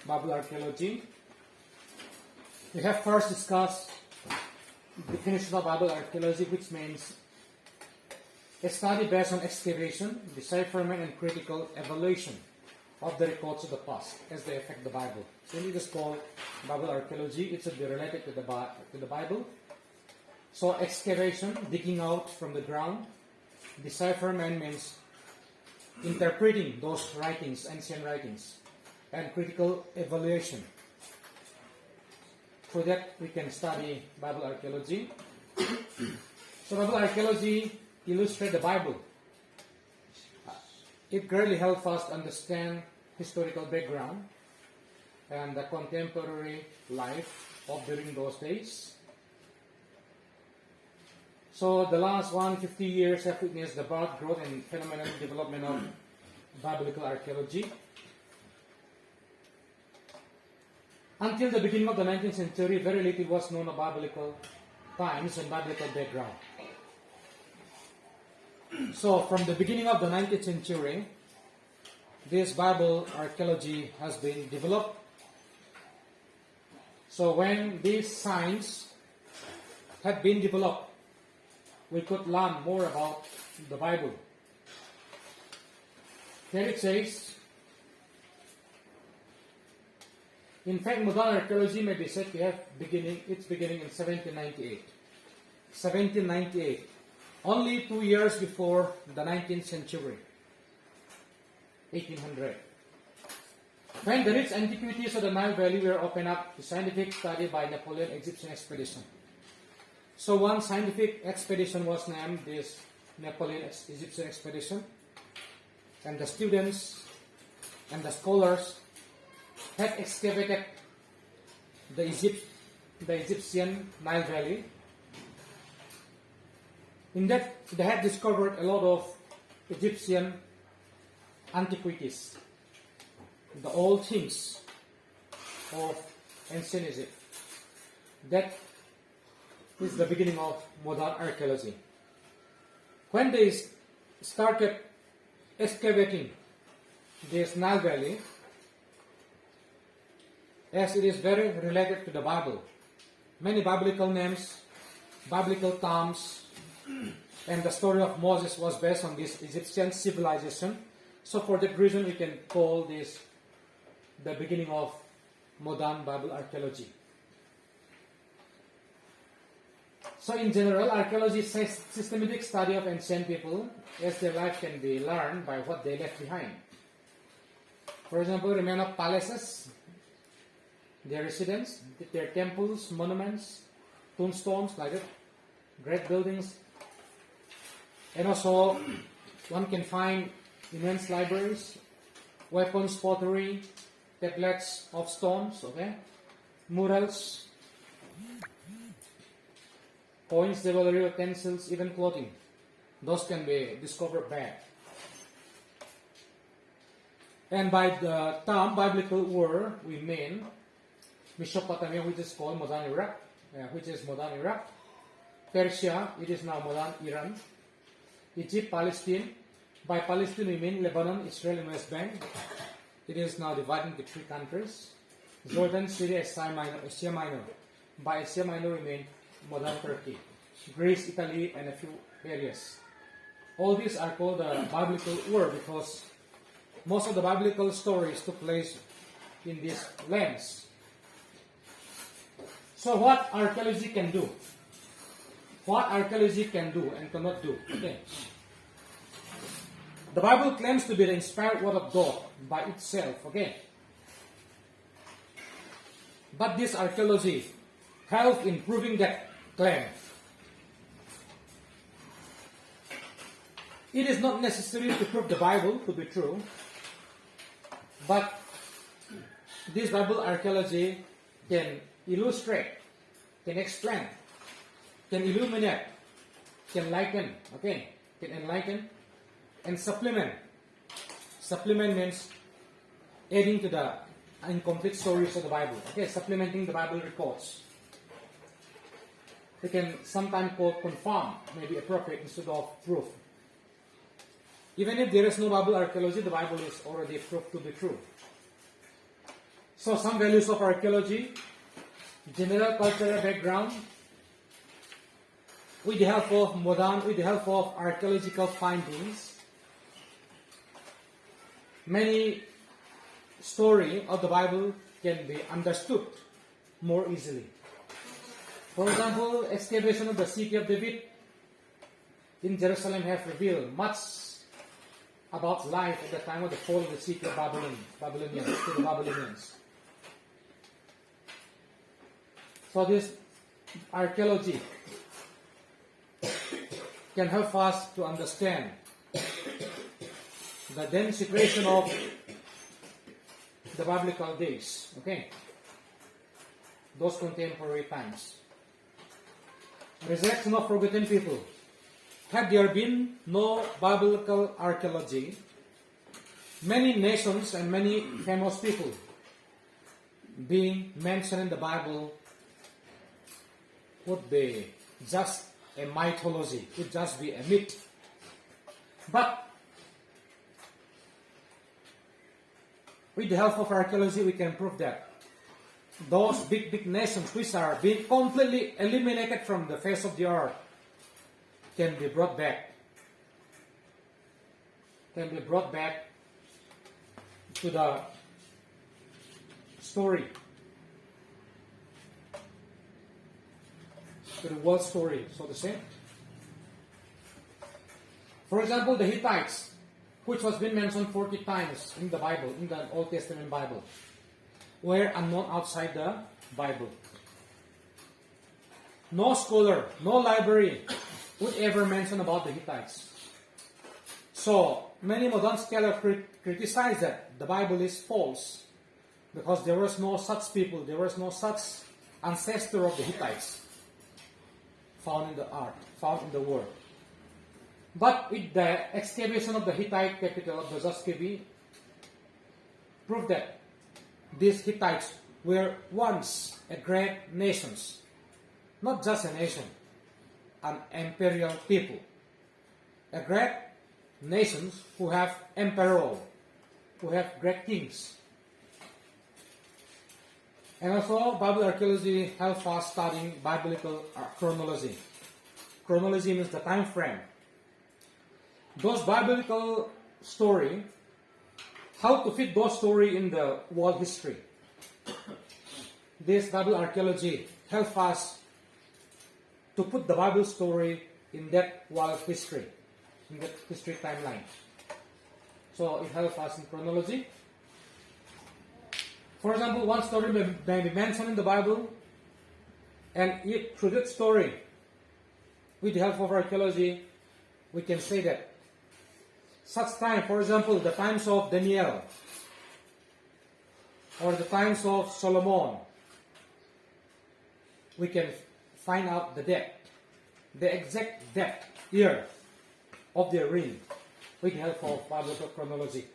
Bible archaeology. We have first discussed the definition of Bible archaeology, which means a study based on excavation, decipherment, and critical evaluation of the records of the past as they affect the Bible. So it is called Bible archaeology. It should be related to the Bible. So excavation, digging out from the ground. Decipherment means interpreting those writings, ancient writings. And critical evaluation. For that, we can study Bible archaeology. So Bible archaeology illustrates the Bible. It greatly helps us understand historical background and the contemporary life of during those days. So the last 150 years have witnessed the birth, growth, and phenomenal development of biblical archaeology. Until the beginning of the 19th century, very little was known of biblical times and biblical background. So from the beginning of the 19th century, this Bible archaeology has been developed. So when these science had been developed, we could learn more about the Bible. Here it says, in fact, modern archaeology may be said to have its beginning in 1798. 1798, only 2 years before the 19th century, 1800. When the rich antiquities of the Nile Valley were opened up to scientific study by Napoleon Egyptian expedition. So one scientific expedition was named this Napoleon Egyptian expedition, and the students and the scholars had excavated the Egyptian Nile Valley. In that, they had discovered a lot of Egyptian antiquities, the old things of ancient Egypt. That is the beginning of modern archaeology. When they started excavating this Nile Valley, as it is very related to the Bible, many biblical names, biblical terms, and the story of Moses was based on this Egyptian civilization. So for that reason, we can call this the beginning of modern Bible archaeology. So in general, archaeology is a systematic study of ancient people as their life can be learned by what they left behind. For example, remains of palaces, their residence, their temples, monuments, tombstones, like that, great buildings. And also, one can find immense libraries, weapons, pottery, tablets of stones, okay, murals, coins, jewelry, utensils, even clothing. Those can be discovered back. And by the term biblical world, we mean Mesopotamia, which is called modern Iraq, Persia, it is now modern Iran, Egypt, Palestine. By Palestine, we mean Lebanon, Israel, and West Bank. It is now divided into 3 countries. Jordan, Syria, Asia Minor. By Asia Minor, we mean modern Turkey, Greece, Italy, and a few areas. All these are called the biblical world because most of the biblical stories took place in these lands. So what archaeology can do? What archaeology can do and cannot do. Okay. The Bible claims to be the inspired word of God by itself. Okay. But this archaeology helps in proving that claim. It is not necessary to prove the Bible to be true, but this Bible archaeology can illustrate, can explain, can illuminate, can liken, okay, can enlighten, and supplement. Supplement means adding to the incomplete stories of the Bible, okay, supplementing the Bible records. We can sometimes call confirm, maybe appropriate instead of proof. Even if there is no Bible archaeology, the Bible is already proved to be true. So some values of archaeology: general cultural background, with the help of archaeological findings, many story of the Bible can be understood more easily. For example, excavation of the city of David in Jerusalem have revealed much about life at the time of the fall of the city of Babylonians. So this archaeology can help us to understand the then situation of the biblical days, okay? Those contemporary times. Resurrection of forgotten people. Had there been no biblical archaeology, many nations and many famous people being mentioned in the Bible would be just a mythology, would just be a myth. But with the help of archaeology, we can prove that those big nations which are being completely eliminated from the face of the earth can be brought back. Can be brought back to the story, to the world story, so to say. For example, the Hittites, which was been mentioned 40 times in the Bible, in the Old Testament Bible, were unknown outside the Bible. No scholar, no library would ever mention about the Hittites. So, many modern scholars criticize that the Bible is false because there was no such people, there was no such ancestor of the Hittites found in the earth, found in the world. But with the excavation of the Hittite capital of Dozhaskebe, proved that these Hittites were once a great nation, not just a nation, an imperial people, a great nation who have emperor, who have great kings. And also, Bible archaeology helps us studying biblical chronology. Chronology means the time frame. Those biblical story, how to fit those story in the world history. This Bible archaeology helps us to put the Bible story in that world history, in that history timeline. So it helps us in chronology. For example, one story may be mentioned in the Bible, and through that story, with the help of archaeology, we can say that such time, for example, the times of Daniel, or the times of Solomon, we can find out the date, the exact date, year of their reign, with the help of biblical chronology.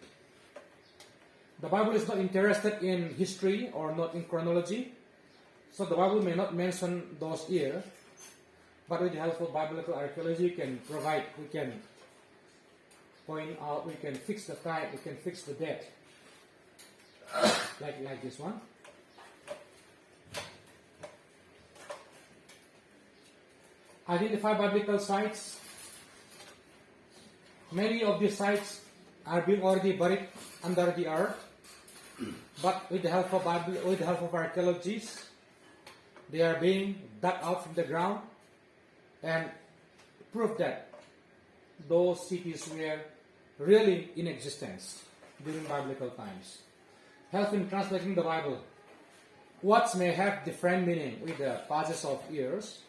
The Bible is not interested in history or not in chronology, so the Bible may not mention those years, but with the help of biblical archaeology, we can provide, we can point out, we can fix the time, we can fix the date, like this one. Identify biblical sites. Many of these sites are being already buried under the earth, but with the help of archaeologists, they are being dug out from the ground and prove that those cities were really in existence during biblical times. Help in translating the Bible. Words may have different meaning with the passage of years,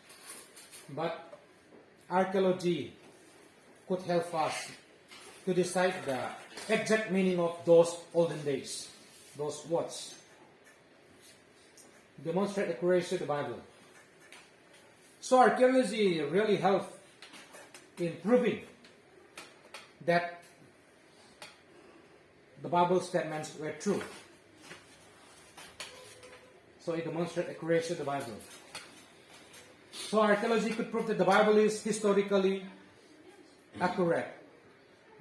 but archaeology could help us to decide the exact meaning of those olden days, those words. Demonstrate accuracy of the Bible. So archaeology really helps in proving that the Bible statements were true. So it demonstrates accuracy of the Bible. So archaeology could prove that the Bible is historically accurate,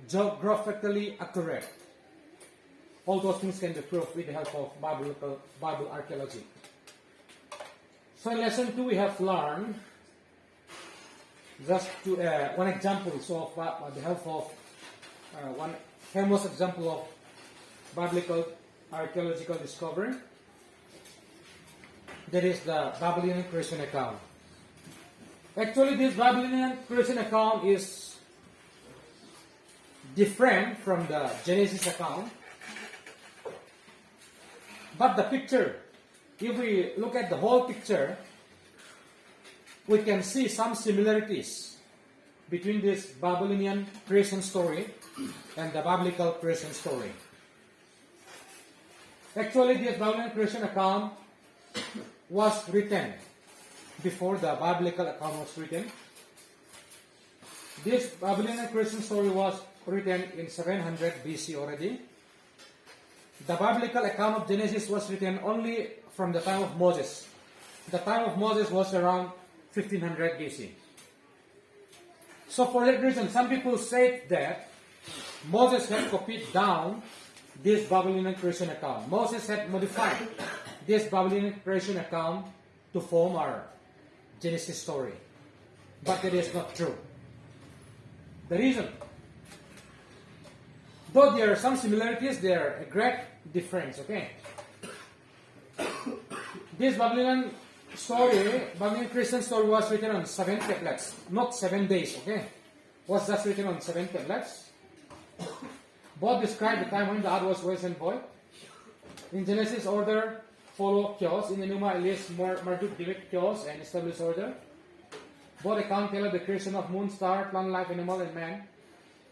geographically accurate, all those things can be proved with the help of Bible archaeology. So in lesson 2, we have learned just to one example of the help of one famous example of biblical archaeological discovery. That is the Babylonian creation account. Actually, this Babylonian creation account is different from the Genesis account. But the picture, if we look at the whole picture, we can see some similarities between this Babylonian creation story and the biblical creation story. Actually, this Babylonian creation account was written before the biblical account was written. This Babylonian creation story was written in 700 BC already. The biblical account of Genesis was written only from the time of Moses. The time of Moses was around 1500 BC. So for that reason, some people say that Moses had copied down this Babylonian creation account. Moses had modified this Babylonian creation account to form our Genesis story. But that is not true. The reason, though there are some similarities, there are a great difference, okay? This Babylonian creation story was written on 7 tablets, not 7 days, okay? Was just written on 7 tablets. Both describe the time when the earth was waste and void. In Genesis, order follow chaos. In Enuma, Elias, Marduk direct chaos and establish order. Both account tell of the creation of moon, star, plant life, animal, and man.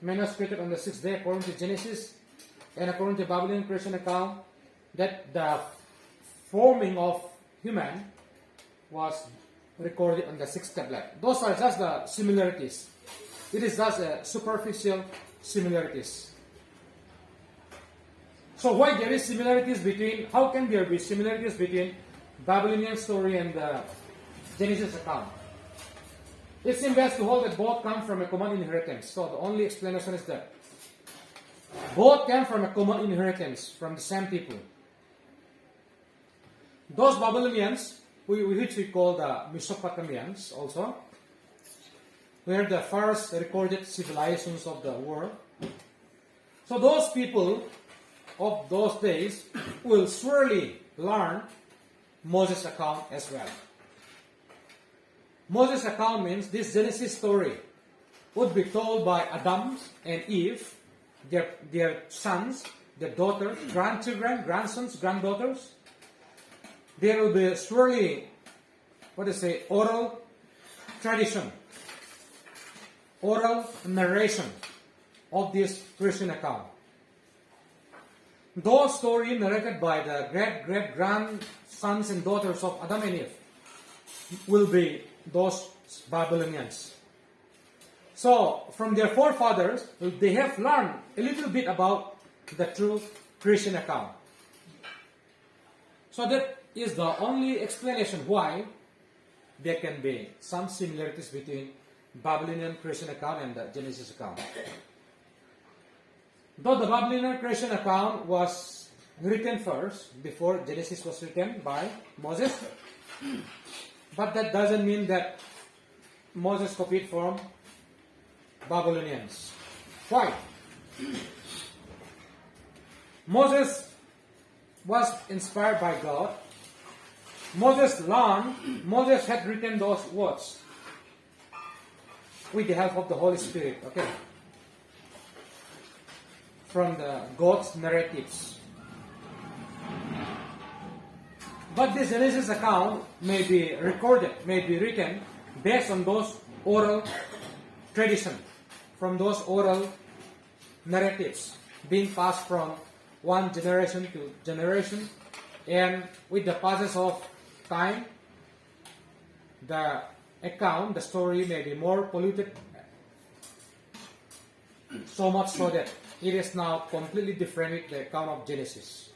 Man was created on the 6th day according to Genesis, and according to Babylonian creation account, that the forming of human was recorded on the 6th tablet. Those are just the similarities. It is just superficial similarities. So why there is similarities between, how can there be similarities between Babylonian story and the Genesis account? It seems best to hold that both come from a common inheritance. So the only explanation is that both came from a common inheritance from the same people. Those Babylonians, which we call the Mesopotamians also, were the first recorded civilizations of the world. So those people of those days will surely learn Moses' account as well. Moses' account means this Genesis story would be told by Adam and Eve, their sons, their daughters, grandchildren, grandsons, granddaughters. There will be surely, oral tradition, oral narration of this Christian account. Those stories narrated by the great-great-grandsons and daughters of Adam and Eve will be those Babylonians. So, from their forefathers, they have learned a little bit about the true Christian account. So that is the only explanation why there can be some similarities between Babylonian creation account and the Genesis account. Though the Babylonian creation account was written first, before Genesis was written by Moses, but that doesn't mean that Moses copied from Babylonians. Why? Moses was inspired by God. Moses had written those words with the help of the Holy Spirit, okay? From the God's narratives. But this Genesis account may be recorded, may be written based on those oral tradition, from those oral narratives being passed from one generation to generation, and with the passage of time, the account, the story may be more polluted, so much so that it is now completely different with the account of Genesis.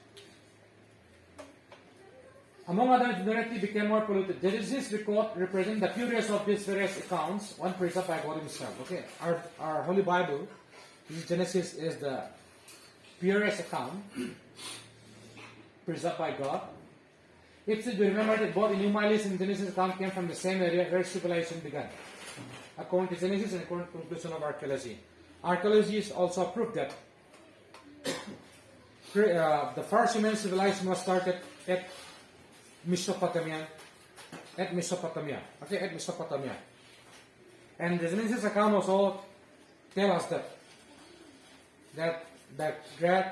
Among other, the narrative became more polluted. Genesis record represent the purest of these various accounts, one preserved by God Himself. Okay, our Holy Bible, Genesis is the purest account preserved by God. It should be remembered that both Numilis and Genesis account came from the same area where civilization began, according to Genesis and according to the conclusion of archaeology. Archaeology is also proof that the first human civilization was started at Mesopotamia. Okay, at Mesopotamia. And the Genesis account also tell us that the great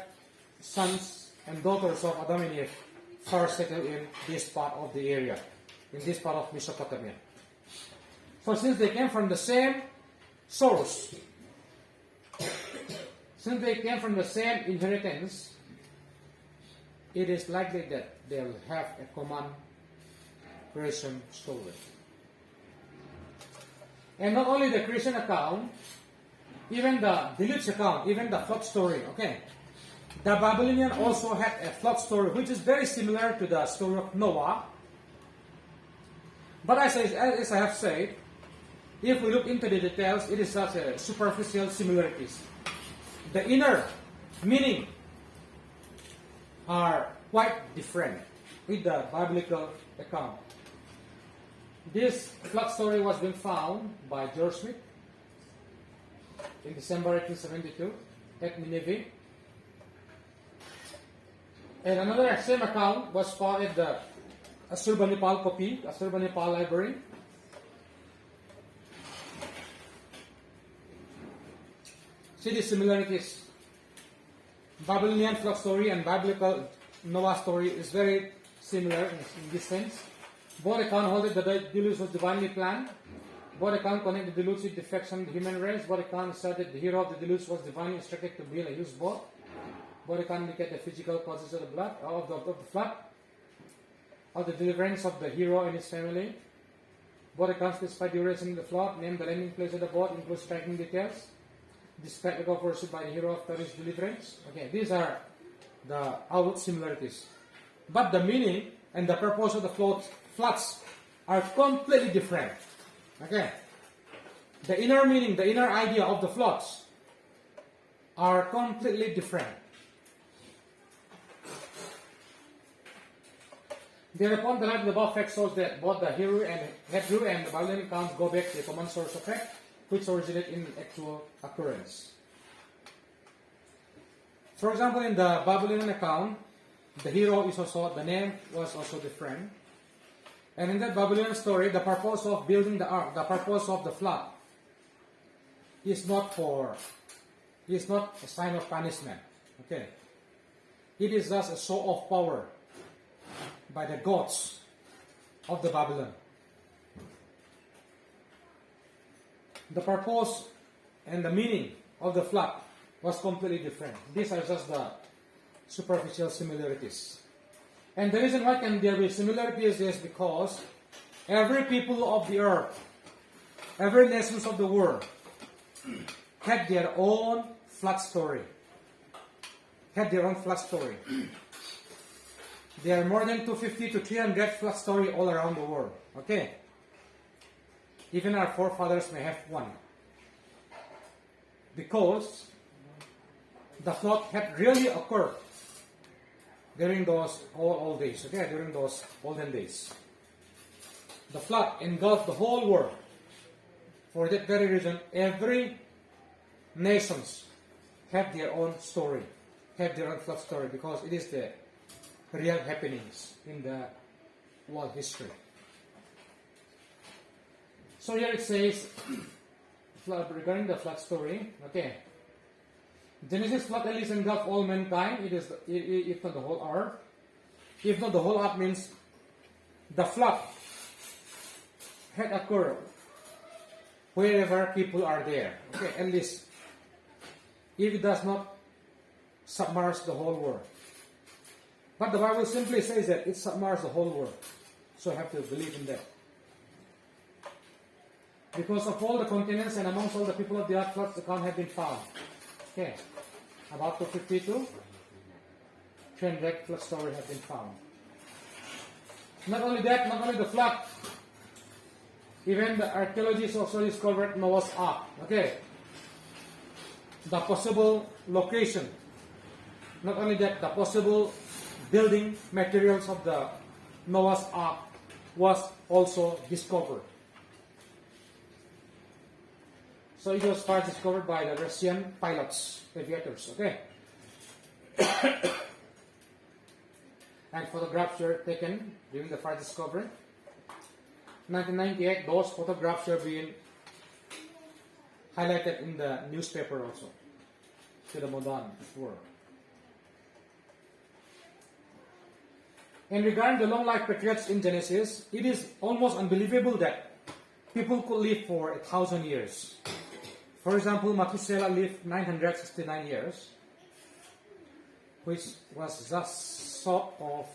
sons and daughters of Adam and Eve first settled in this part of the area, in this part of Mesopotamia. So since they came from the same source, since they came from the same inheritance, it is likely that they will have a common creation story. And not only the creation account, even the deluge account, even the flood story, okay? The Babylonian also had a flood story which is very similar to the story of Noah. But as I have said, if we look into the details, it is such a superficial similarities. The inner meaning are quite different with the biblical account. This flood story was being found by George Smith in December 1872 at Nineveh. And another same account was found at the Assurbanipal copy, Assurbanipal library. See the similarities. Babylonian flood story and biblical Noah story is very similar in this sense. Both accounts hold that the deluge was divinely planned. Both accounts connect the deluge with defection of the human race. Both accounts said that the hero of the deluge was divinely instructed to build a huge boat. Both accounts indicate the physical causes of the flood, of the deliverance of the hero and his family. Both accounts specify the duration of the flood, name the landing place of the boat, include striking details. Describe the God pursued by the hero of his deliverance. Okay, these are the outward similarities. But the meaning and the purpose of the floods are completely different. Okay, the inner meaning, the inner idea of the floods are completely different. Thereupon, the light of the above fact shows that both the Hebrew and the Babylonian accounts go back to the common source of fact, which originated in actual occurrence. For example, in the Babylonian account, the hero is also, the name was also different. And in that Babylonian story, the purpose of building the ark, the purpose of the flood, is not a sign of punishment. Okay. It is just a show of power by the gods of the Babylon. The purpose and the meaning of the flood was completely different. These are just the superficial similarities. And the reason why can there be similarities is because every people of the earth, every nations of the world had their own flood story. There are more than 250 to 300 flood story all around the world. Okay? Even our forefathers may have one. Because the flood had really occurred during those old days. Okay? During those olden days. The flood engulfed the whole world. For that very reason, every nations have their own story, have their own flood story, because it is the real happenings in the world history. So here it says, regarding the flood story, okay, Genesis flood at least engulfed all mankind, it is, if not the whole earth. If not the whole earth means the flood had occurred wherever people are there. Okay, at least if it does not submerge the whole world. But the Bible simply says that it submerged the whole world. So I have to believe in that. Because of all the continents and amongst all the people of the earth, floods account have been found. Okay. About 252, 300 flood stories have been found. Not only that, not only the flood, even the archaeologists also discovered Noah's Ark. Okay. The possible location Not only that, the possible building materials of the Noah's Ark was also discovered. So it was first discovered by the Russian pilots, aviators, okay? And photographs were taken during the first discovery. 1998, those photographs were being highlighted in the newspaper also to the modern world. And regarding the long life patriarchs in Genesis, it is almost unbelievable that people could live for 1,000 years. For example, Methuselah lived 969 years, which was just short of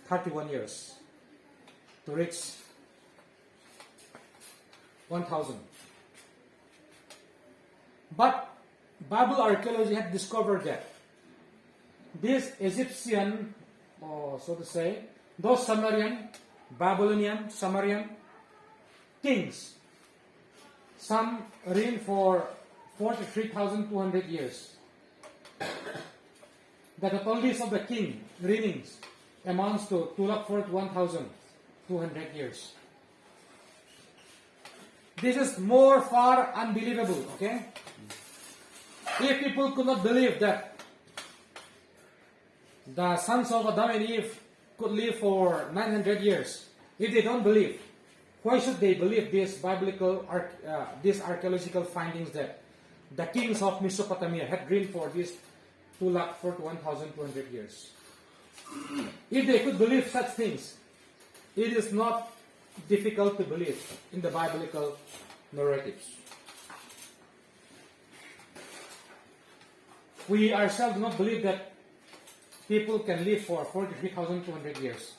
31 years to reach 1,000. But Bible archaeology had discovered that these Egyptian, or so to say, those Babylonian, Sumerian kings, some reigned for 43,200 years. The total list of the king reignings amounts to 241,200 years. This is more far unbelievable, okay? If people could not believe that the sons of Adam and Eve could live for 900 years, if they don't believe, why should they believe these these archaeological findings that the kings of Mesopotamia had reigned for these 241,200 years? If they could believe such things, it is not difficult to believe in the biblical narratives. We ourselves do not believe that people can live for 43,200 years.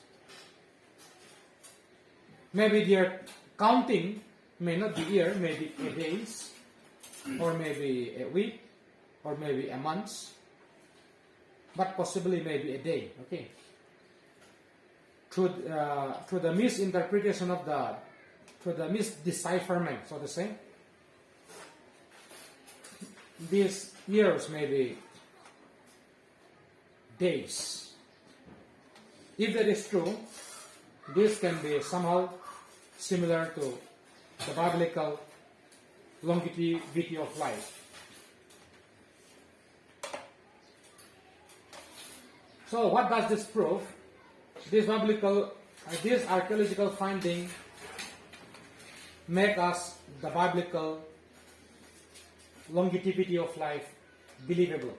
Maybe their counting may not be year, maybe a days, or maybe a week, or maybe a month, but possibly maybe a day. Okay. Through the misinterpretation of through the misdecipherment, so to say, these years may be days. If that is true, this can be somehow similar to the biblical longevity of life. So what does this prove? This archaeological finding make us the biblical longevity of life believable.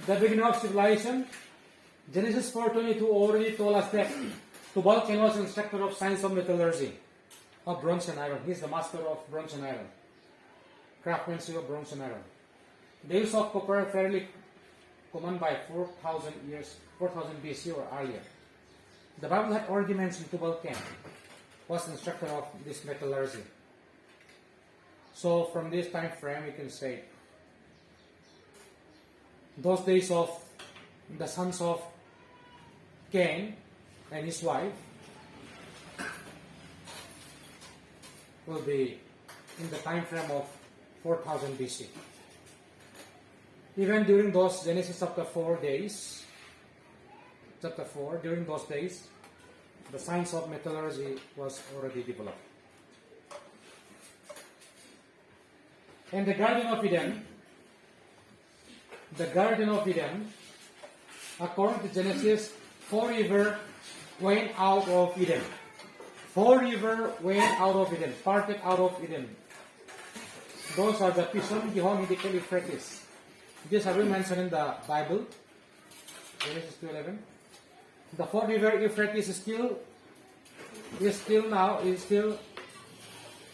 The beginning of civilization, Genesis 4:22 already told us that Tubal Cain was instructor of science of metallurgy, of bronze and iron. He is the master of bronze and iron, craftsmanship of bronze and iron. The use of copper fairly common by 4,000 BC or earlier. The Bible had already mentioned Tubal Cain was instructor of this metallurgy. So from this time frame, we can say those days of the sons of Cain and his wife will be in the time frame of 4,000 BC. Even during those Genesis chapter 4 days, during those days, the science of metallurgy was already developed. And the Garden of Eden, according to Genesis, 4 rivers went out of Eden. 4 rivers went out of Eden, parted out of Eden. Those are the Pishon, Gihon, Hiddekel, Euphrates. These are mentioned in the Bible, Genesis 2:11. The 4 river Euphrates is still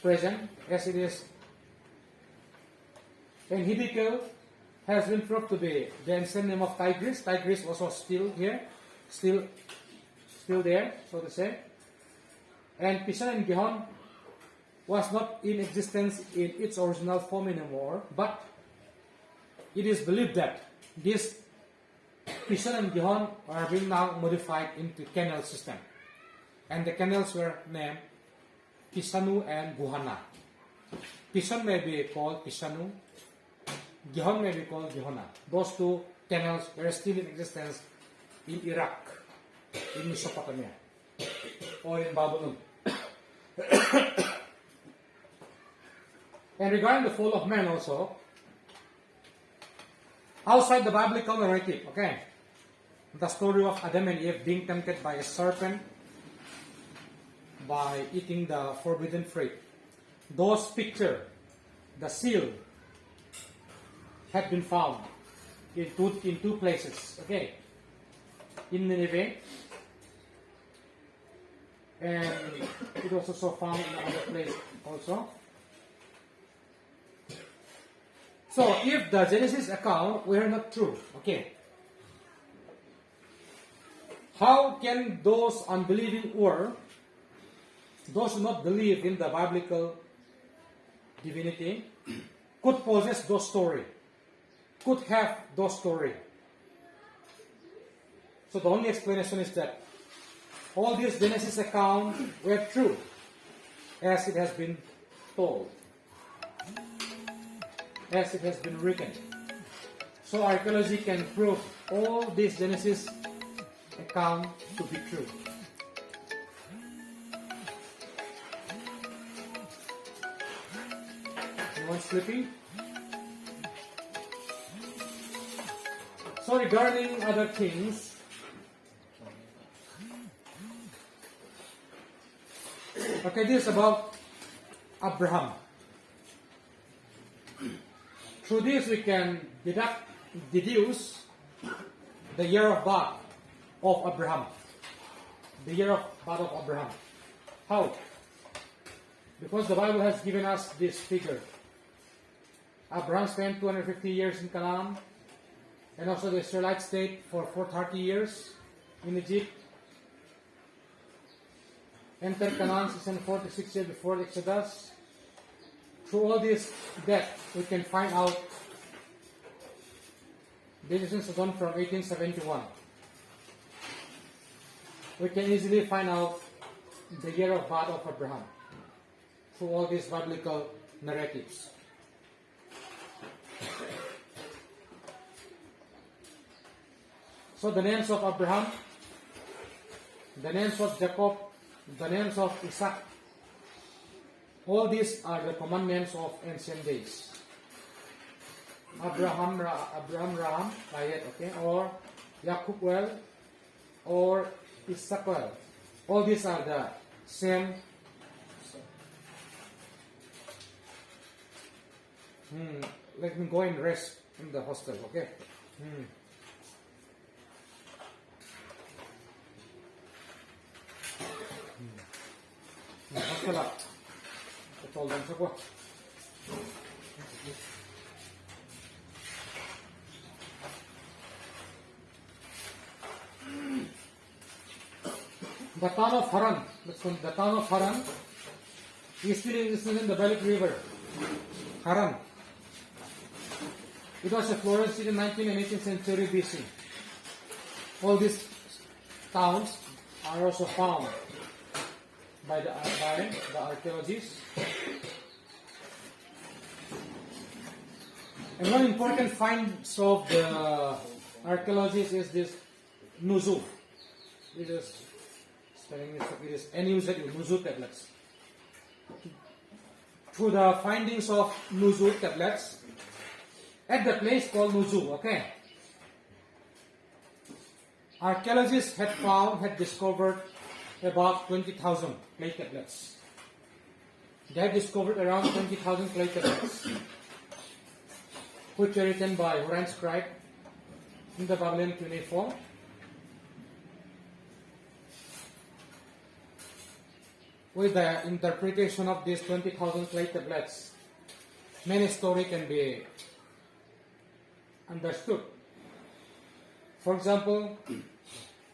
present as it is. And Hiddekel has been proved to be the ancient name of Tigris. Tigris also still here, still there, so to say. And Pishon and Gihon was not in existence in its original form anymore, but it is believed that this Pishon and Gihon are being now modified into canal system. And the canals were named Pisanu and Guhana. Pishon may be called Pishanu, Gihon may be called Gihona. Those two canals were still in existence in Iraq, in Mesopotamia, or in Babylon. And regarding the fall of man also, outside the biblical narrative, okay, the story of Adam and Eve being tempted by a serpent by eating the forbidden fruit, those picture, the seal, had been found in two places, okay, in Nineveh, and it was also found in another place also. So if the Genesis account were not true, okay, how can those unbelieving or those who not believe in the biblical divinity could possess those story, could have those story? So the only explanation is that all these Genesis accounts were true as it has been told, as it has been written. So archaeology can prove all these Genesis account to be true. Anyone sleeping? So regarding other things, okay, this is about Abraham. Through this we can deduce the year of birth of Abraham. The year of birth of Abraham. How? Because the Bible has given us this figure. Abraham spent 250 years in Canaan, and also the Israelite stayed for 430 years in Egypt. Entered Canaan 646 years before the Exodus. Through all this depth, we can find out this is done from 1871. We can easily find out the year of birth of Abraham through all these biblical narratives. So the names of Abraham, the names of Jacob, the names of Isaac, all these are the common names of ancient days. Abraham, Raham, Ayet, okay, or Yakubuel, or Isakuel. All these are the same. Let me go and rest in the hostel, okay? Hostel up. That's all done. So the town of Haran, the town of Haran is still existing in the Balik River. Haran. It was a flourishing city in 19th and 18th century BC. All these towns are also found by the archaeologists. And one important find of the archaeologists is this Nuzu. This is spelling it is NUZU, Nuzu tablets. Through the findings of Nuzu tablets at the place called Nuzu, okay, archaeologists had discovered about 20,000 clay tablets. They have discovered around 20,000 clay tablets, which were written by Huron scribe in the Babylonian cuneiform. With the interpretation of these 20,000 clay tablets, many stories can be understood. For example,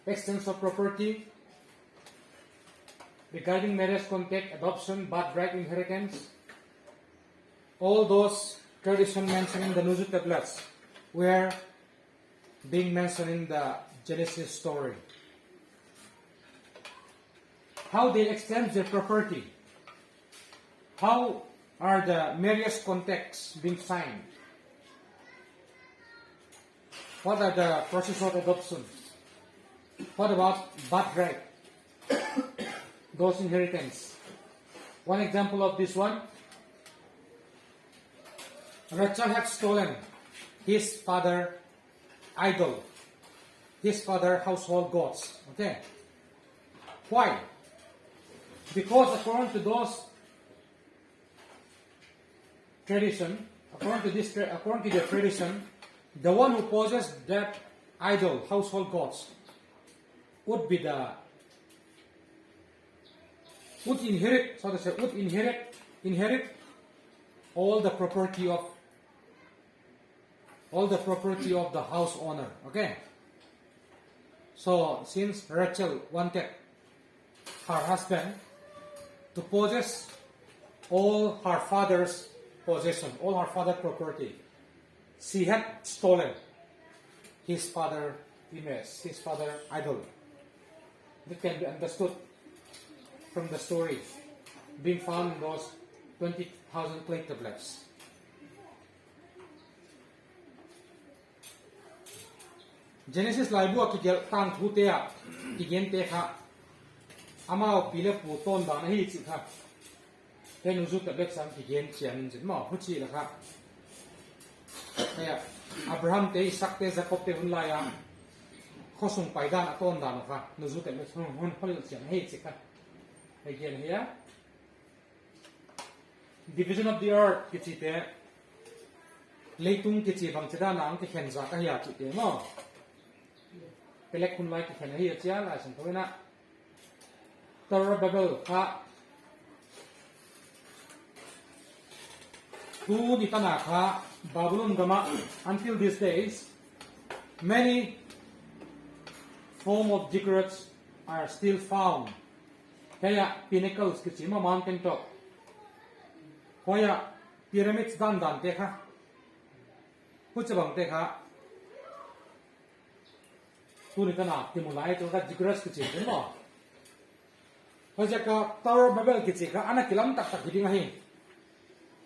exchange of property, regarding marriage contact, adoption, birthright, inheritance, all those traditions mentioned in the Nuzu tablets were being mentioned in the Genesis story. How they exchange their property, how are the marriage contracts being signed, What are the process of adoption? What about birthright? Those inheritance. One example of this one. Rachel had stolen his father idol, his father household gods. Okay. Why? Because according to those tradition, according to the tradition, the one who possessed that idol, household gods, would inherit, so to say, inherit all the property of the house owner. Okay. So since Rachel wanted her husband to possess all her father's possession, all her father's property, she had stolen his father's image, his father's idol. That can be understood from the story being found in those 20,000 clay tablets. Genesis lai bua ki gel tang thu te a ki gen te kha amao pile pu ton da na hi chi kha te nu zu tablet sam ki gen chian in ma hu chi la kha ya Abraham te Isaac te Jacob te hun la ya kho sung pai da na ton da na kha nu zu tablet hun hol chian hi chi kha again here division of the earth ki chi te leitung ki chi bang chada nang ki khen za ka ya chi te no pelek kun lai ki khen hi chia la san thoina Babel kha tu ni kana kha Babylon gama until these days many form of ziggurats are still found. Kaya pinnacles ki chi ma mountain top hoya pyramids dan te kha puchabang te kha tu ni kana timulai to ka ziggurats ki chi mo hoja ka Tower of Babel ki chi kha ana kilam tak tak hiding hi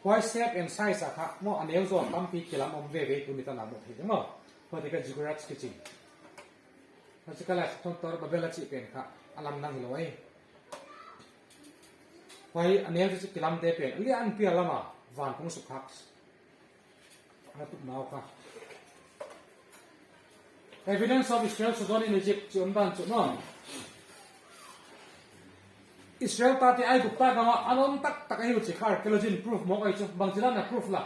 why shape and size kha mo anel zo tampi kilam om ve tu ni kana mo hi mo hoja ka ziggurats ki chi hoja ka la Tower of Babel chi pen kha alam nang loi why anel chi kilam te pen li an pia lama van kong su khak na tu nau kha evidence of Israel so in Egypt chum dan chu no Israel ta te ai gupta ga anom tak tak hi chi khar archaeology proof mo ai chu bang chilan na proof la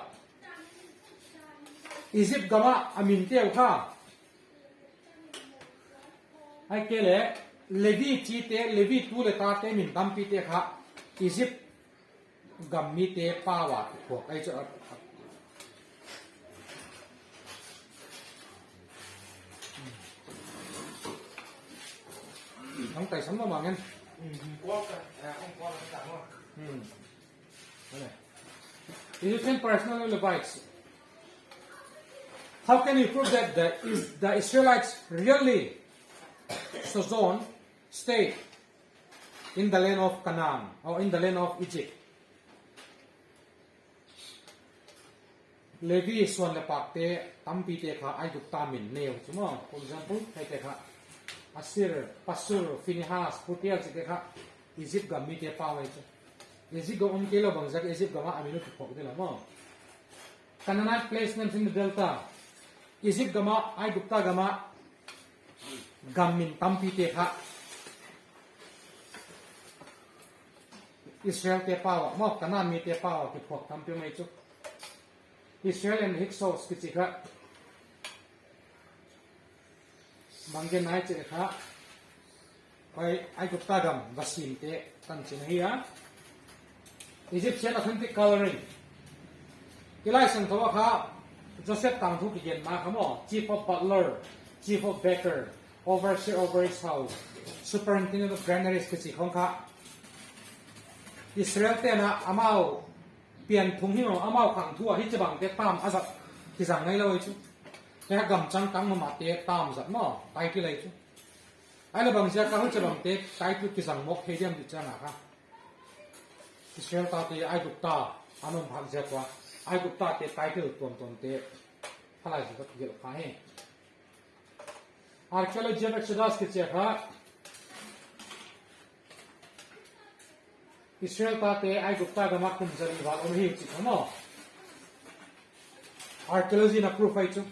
Egypt gama amin te kha ai kele Levi chi te Levi tu le ta te min dam pi te kha Egypt gammi te pawa ko ai chu không tài sống mà ngân Egyptian personal Levites. How can you prove that the Israelites really stayed in the land of Canaan or in the land of Egypt? Levi swan lepak te tampi te kha ai duk tamin neo chuma for example hai te kha Asir, Pasur, Phinehas, Putiel chi te kha Egypt gam mi te pa wai chu Egypt go on kelo bang jak Egypt gama amino ki phok de la mo Canaanite placements in the delta Egypt gama ai dukta gama gamin tampi te kha Israel te pa wa mo Canaan mi te pa wa ki phok tampi mai chu Israel and Hyksos ki chi kha Mangen nai che kha pai ai gupta gam vasim te tan chin hiya Egyptian authentic coloring kilai sang thawa kha Joseph tang thu ki gen ma khamo chief of butler chief of baker overseer over his house superintendent of granaries ki chi khong kha Israel te na amao pian thung hi mo amao khang thu hi chabang te tam azat ki jang ngai loi chu cái gầm trắng trắng mà té tam giật mò tay cái này chứ ai là bằng xe cao cho bằng té tay cái rằng mốc hay đem đi cho nào ha Israel ta thì ai cũng ta anh ông hàng xe qua ai cũng ta té tay cái tuần té hay là gì có việc phải Archaeology of Exodus ke chekha Israel tate ai gupta gama kumzari wal om hi chi thamo Archaeology na proof ai chu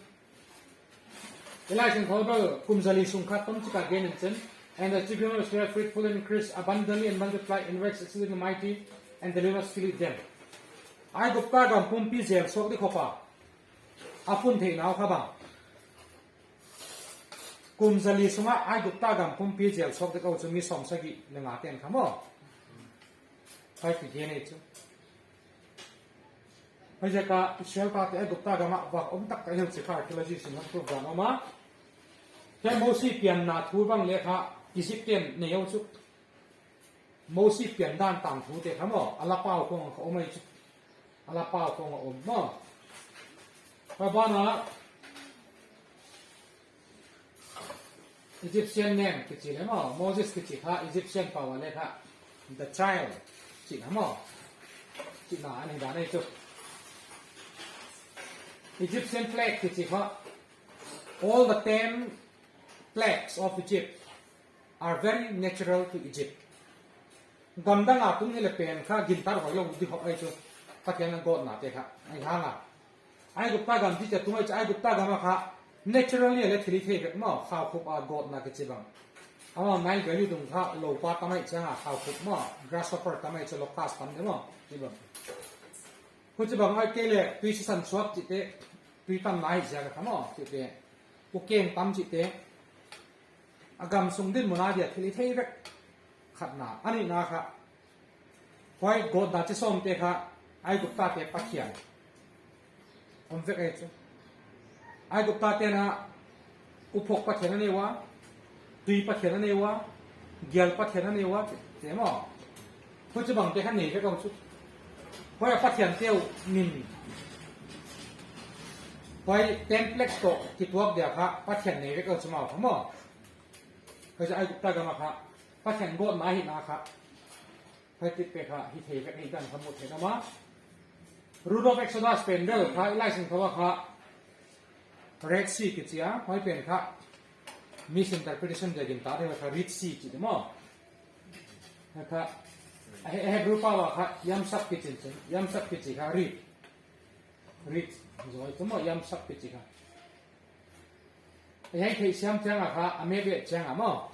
Elijah Holber kumzali sungkha tom chika gain chen and the children of Israel fruitful and increased abundantly and multiplied and waxed exceedingly mighty and the rivers filled them ai gupta gam pumpi zel sok di khopa apun thei naw kha bang kumzali sunga ai gupta gam pumpi zel sok de ko chu mi som sagi lenga ten khamo phải thực hiện này chứ bây giờ cả Israel ta thì Gupta gama và ông tắc cái hiệu sự archaeology sinh học program mà cái Moses biển na thu bằng lệ ha Egyptian này yêu chút Moses biển đan tàng thu thế hả Alapao con ông ấy chút Alapao con ông mà và bạn à Egyptian name cái gì đấy mà Moses cái gì ha Egyptian power lệ ha the child chị nắm mỏ chị nói anh đá này chụp Egyptian flag thì chị có all the 10 plagues of Egypt are very natural to Egypt gam đang à cũng như là pen khác gin tar hỏi lòng đi học ai chụp ta kêu là god nè thế khác anh hang à ai gục ta gam thìจะtụi ai gục ta gam mà khác naturally là thì thế vậy mà khao khúc à god nè cái gì bằng ama mai value dung tha lo pa tamai changa khau khup ma grasshopper tamai che locust pan de mo ti ba hu chi bang ai ke le tui san swap chi te tui tam nai ja ga mo ti te u keng tam chi te agam sung din mona dia thili thei vek khat na ani na kha hoi god da chi som te kha ai gup ta te pakhian om vek ai chu ai gup ta te na upok pakhian ne wa tùy bắt thiền này quá, gyal bắt thiền này quá, thế mà, thôi chứ bằng cái khăn này cái câu chút, thôi là bắt thiền tiêu mình, thôi template to thì tuộc được ha, bắt thiền này cái câu chút màu không mà, bây giờ ai cũng ta cái mà ha, bắt thiền gọn mãi hiện na ha, thôi tiếp về ha, thì thế cái này đang tham một thế đó mà, root of Exodus spender, ha, lại sinh thọ ha, Red Sea cái gì á, thôi bên ha. Misinterpretation jadi tak ada macam rich sea gitu mo. Maka berupa apa? Yam sap kecil, yam sap kecil ha rich, so itu mo yam sap kecil ha. Yang kita siam jangan ha, Amerika jangan mo.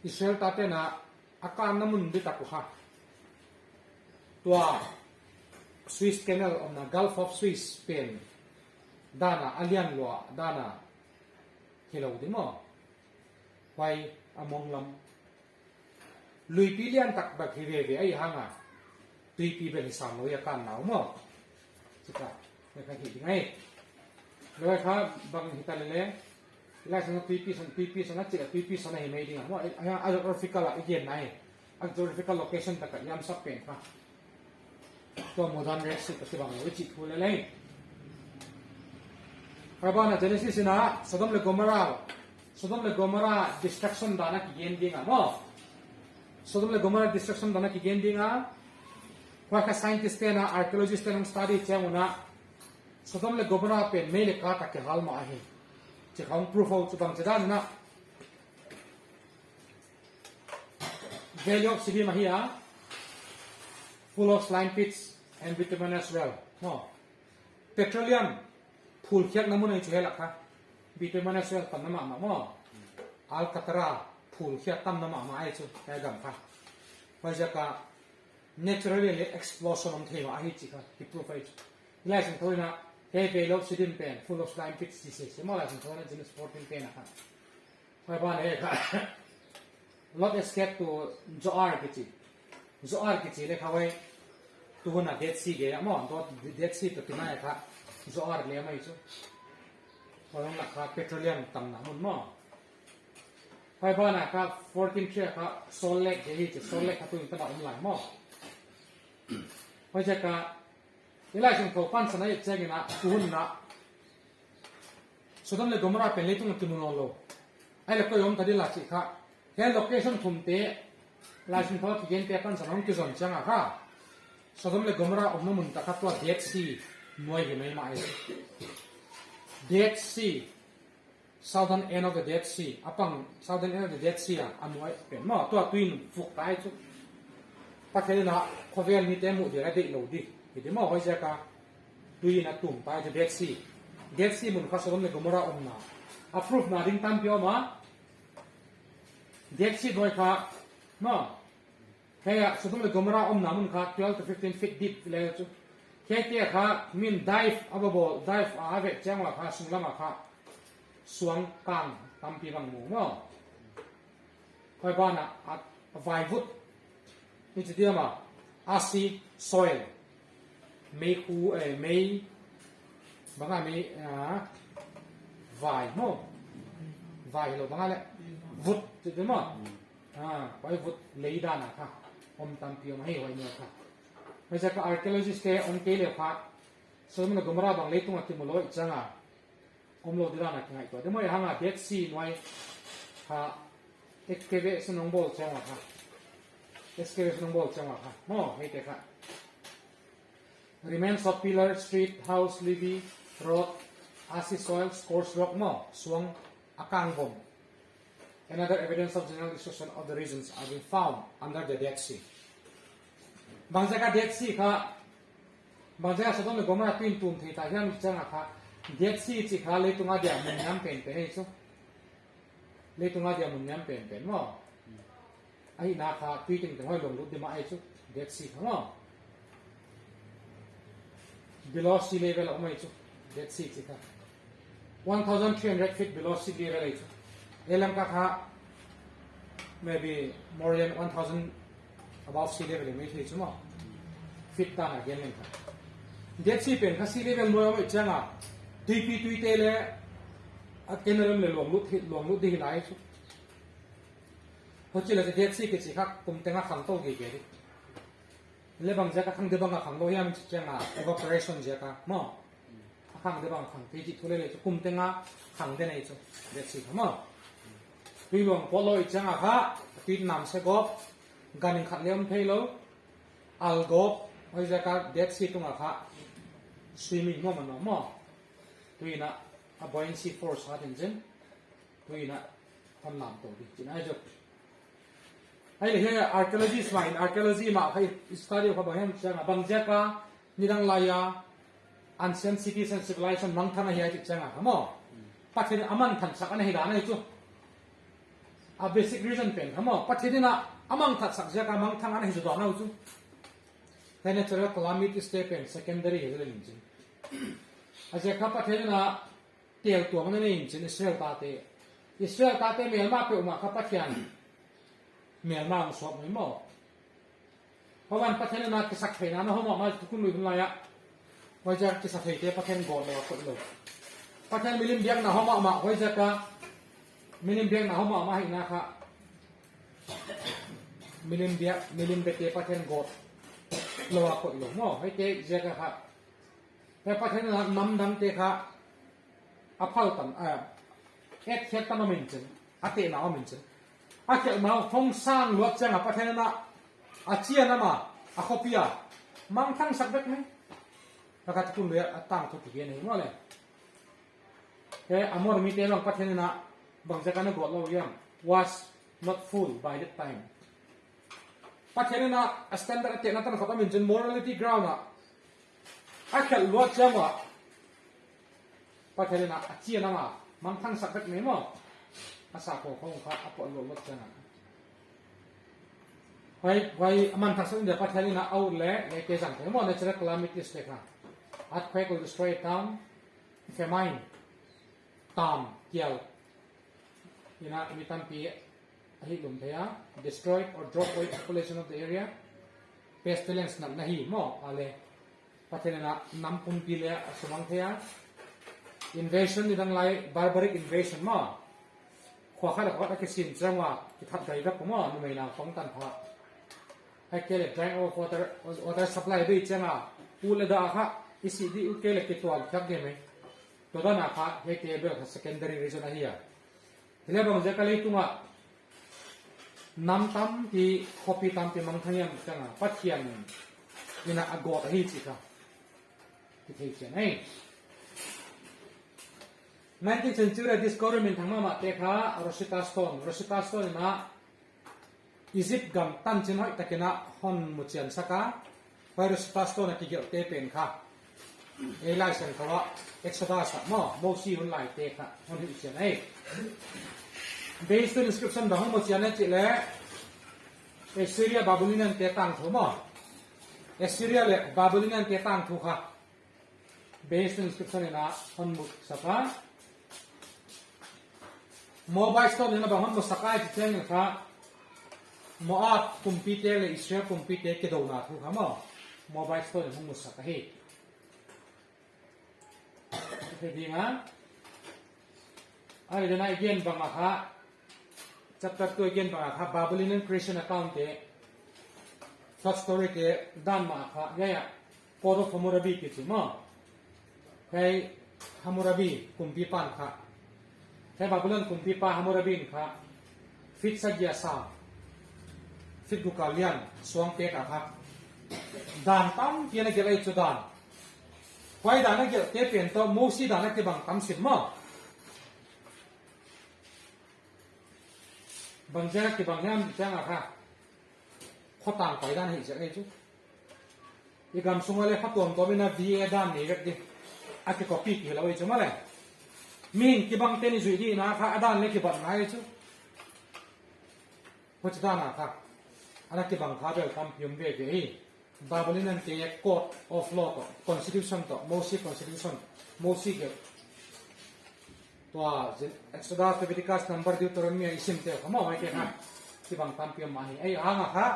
Israel tate na akan namun di taku ha. Tua Swiss Canal on the Gulf of Swiss, Spain. Dana alian lua dana hilau di mo. Quay among lam lui pilian tak bak hive ai hanga tui pi ben sam lo ya kan nau mo chika ne ka hi ngai lo kha bang hital le la sang tui pi sang chika tui pi sang hi mai ding mo a geographical again nai a geographical location tak yam sap pen ka to modern rex ka bang lo chi khule le Rabana Genesis na Sodom le Gomorrah destruction dana ki gending mo Sodom le Gomorrah destruction dana ki gending kwa ka scientist na archaeologist na study chamuna Sodom le Gomorrah pe mele ka ta ke hal ma ahi che khang proof out chu bang chada na value of city mahia full of slime pits and bituminous well no petroleum full kyak namun ai chela kha bituminous well tam nama ma mo Alcatara full kyak tam nama ma ai chu ka gam kha wajaka naturally explosion on thema ahi chi kha ki profile license thoina he value of city pen full of slime pits disease mo license thoina jenis 14 pen kha pa ba ne kha lot escape to Zoar kichi le khawai tu na Dead Sea ge mo dot Dead Sea to tinai kha Zoar le mai chu parang la kha petroleum tam na mun mo pai ba na kha 14 share kha Salt Lake ge hi Salt Lake kha tu ta ba um lai mo pai ja ka ilai chung tho pan sanai che ge na tu na Sodom le Gomorrah pen le tung tu no lo ai le ko yom ta di la chi kha he location thum te la chung tho ki gen te pan sanong ki zon changa kha Sodom le Gomorrah om no mun ta kha to Dead Sea noi ge mai mai Dead Sea southern end of the Dead Sea southern end of the Dead Sea อันไว้เป็นหม้อตัวตุยฟุกตายจุประเทศน่ะเขาเวลมีแต่หมู่เดียวได้โหลดดิเดี๋ยวหม้อเขาจะกะตุยน่ะตุ่มตายจะ Dead Sea มันเขาสมมติกมราอมนาapprove นาดิ้งตั้มเปียวมา Dead Sea โดยค่ะหม้อแค่สมมติกมราอมนามันค่ะ12 to 15 feet deep เลยจุแค่เจ้าค่ะมิน dive อับบอล dive อาเวจ้างว่าค่ะสุงละมาค่ะสวงกลางตั้มปีบังหมูหม้อคอยบ้านอ่ะไววุฒนี่จะเดียวมาอาซี soil ไม่คูไม่บางอย่างไม่ไวโน่ไวเราบางอย่างเลยวุฒจะเดียวมาไววุฒเลยด้านนะคะอมตั้มปีมาให้ไว้เนี่ยค่ะไม่ใช่ก็ archaeologist เออมเกลี่ยค่ะส่วนมันก็มาบางเลยตรงที่มุลอยจังอ่ะอมโลดีด้านนะคะตัวเดี๋ยวมันยังอ่ะ Dead Sea ไว้ค่ะ excavation น้องบอลจังอ่ะค่ะexcavation น้องบอลจังหวะค่ะโอ้ให้เด็กค่ะ remains of pillar street house levee road acid soils coarse rock โม่สวงอากางบม another evidence of general destruction of the regions have been found under the Dead Sea บางจาก Dead Sea ค่ะบางจากสะท้อนเลยก็มาtwinตุ่มที่ตายที่นั่นจังหวะค่ะ Dead Sea จิค่ะเลยตรงนั้นเดียวมันน้ำเป็นให้ซุเลยตรงนั้นเดียวมันน้ำเป็นโม่ไอ้นาคาปีถึงถึงให้ลงรุดเดมาไอ้ชุดเด็กสีทั้งหมด below sea level ออกมาไอ้ชุดเด็กสีสิครับ1,300 feet below sea level ไอ้ชุดเอลัมกะค่ะ maybe more than 1,000 above sea level ไม่ใช่ชุดมั้ง feet ต่างกันยังไงครับเด็กสีเป็นค่ะ sea level มวยเอาไว้จังอ่ะทีพีตุยเตเลยอันเกณฑ์เริ่มเลยลงรุดดีหลายชุดเพราะฉะนั้นเด็กสิกิจครับผมแต่งขังโตกี่เกลี่เรื่องบางจากขังเดบังขังโตยังจะงา evaporation จะกันมั้งขังเดบังขังที่จิตทุเรศจะคุมแต่งขังเดนไอ้จ้ะเด็กสิครับมั้งวิวงพอลอยจะงาค่ะที่น้ำเสกบการขัดเลี้ยงเพลโลอัลกบไว้จะกันเด็กสิตรงอ่ะค่ะ swimming มั้งมันมั้งตัวน่ะ buoyancy force ฮะจริงๆตัวน่ะทำน้ำโตดิจิน่าจะไอ้เรื่อง archaeology สมัย archaeology มาให้ study เขาบอกให้มันจะมาบางจาก็นี่ดังลายา ancient cities and civilization มังทันอะไรที่จะงาฮะมั้งปัจจุบันอามันทันสักอันไหนด่านไอ้จู่ a basic reason เป็นฮะมั้งปัจจุบันน่ะอามันทันสักจาก็มังทันอันไหนจู่ด่านไอ้จู่แต่ natural calamity step เป็น secondary เหตุเลยจริงๆอาจจะครับปัจจุบันน่ะเตี่ยวตัวมันนี่จริงๆอิสราเอลตาเตะเมียนมาเปิดมาครับปัจจุบันเมียนมาสอบไม่หมดเพราะวันประเทศนั้นกิสักเทนั้นเขาบอกมาทุกคนรู้เป็นไรอะว่าจะกิสักเทเตประเทศก่อนเลยคนเลยประเทศมิลิมเบียงนะเขาบอกมาว่าจะก็มิลิมเบียงนะเขาบอกมาให้นะครับมิลิมเบียเตประเทศก่อนเลยคนเลยมั้งให้เตจะก็ครับแต่ประเทศนั้นน้ำดำเตะครับอภัลตันเอ็ดเทียตันมินจังอาเตน่ามินจังอาเจ้ามาฟงสร้างลวดจังอ่ะประเทศนั้นอาเจียนมาอาคอปีอ่ะมังทั้งสักเบ็ดไหมแล้วก็ทุกคนเลยตั้งทุกที่เงี้ยว่าเลยแต่อามอร์มีเตลองประเทศนั้นบางจากนั้นกอดเราอย่าง was not full by that time ประเทศนั้นstandard เตนั้นตั้งเขาต้องมีจน morality ground อ่ะอาเจ้าลวดจังอ่ะประเทศนั้นอาเจียนมามังทั้งสักเบ็ดไหมมั้งอาสาของเขาครับอัปโหลดจังนะไว้มันทั้งสิ้นเดี๋ยวประเทศนี้นะเอาเละในเกจังแต่เมื่อในเชิง calamities เลยครับ earthquake will destroy town famine ตามเกี่ยวนี่นะมีตั้งปีให้ลมเทีย destroyed or drop away population of the area pestilence นั่นนะฮีหม้ออะไรประเทศนี้นะน้ำพุ่งปีเลยสมังเทีย invasion นี่ดังไร barbaric invasion หม้อขวาข้าเราก็ได้สินจังว่าที่ทัดใจแบบผมว่าหน่วยงานของตันพะให้เกลี่ย drain of water supply ด้วยจังอ่ะอุลดาค่ะอิสิดีอุเกลี่ยกิตัวจักเดียไหมตัวด้านอ่ะค่ะให้เกลี่ยแบบ secondary reason อะไรอ่ะทีนี้บางจากเลยตัวน้ำตั้มที่คอปีตั้มที่มังทันยังจังอ่ะปัจจัยนี่นะอากาศที่สิค่ะที่เทียนให้ 19th century discovery thang ma te kha Rosetta Stone na Egypt gam tan chin hoi takena hon muchian saka vai Rosetta Stone ki gel te pen kha e lai san khawa Exodus mo si hun lai te kha hon hi chian ai based on inscription da hon muchian chi le Assyria Babylonian te tang thu mo Assyria le Babylonian te tang thu kha based on inscription na hon muk saka Mobile Stone na ba hon mo sakai chi chen kha Moab compete le Israel compete ke do na thu kha mo Mobile Stone hon mo sakai he nga ai dena again banga kha chapter 2 again banga kha Babylonian creation account te first story ke dan ma kha ya poro Hammurabi ke chi mo kai Hammurabi kumpi pan kha kai Babylon kumpi pa Hammurabi kha fit sagya sa fit dukalian suang te ka kha dan tam piana ke lai chu dan Why dana ke te pen to mosi dana ke bang tam sim mo bang ja ke bang yam chang a kha khotang pai dan hi ja ai chu I gam sungale khatom to bina va dan ni gak di a ke copy ki lawai chu ma le min ki bang te ni zui di na kha adan le ki ban nai chu hoch dana kha ana ke bang kha bel kam pyum ve ke hi Babylonian te code of law to constitution to Moses constitution Moses ke to Exodus Leviticus number Deuteronomy isim te kamo ai ke ha ki bang tam pi ma hi ai anga kha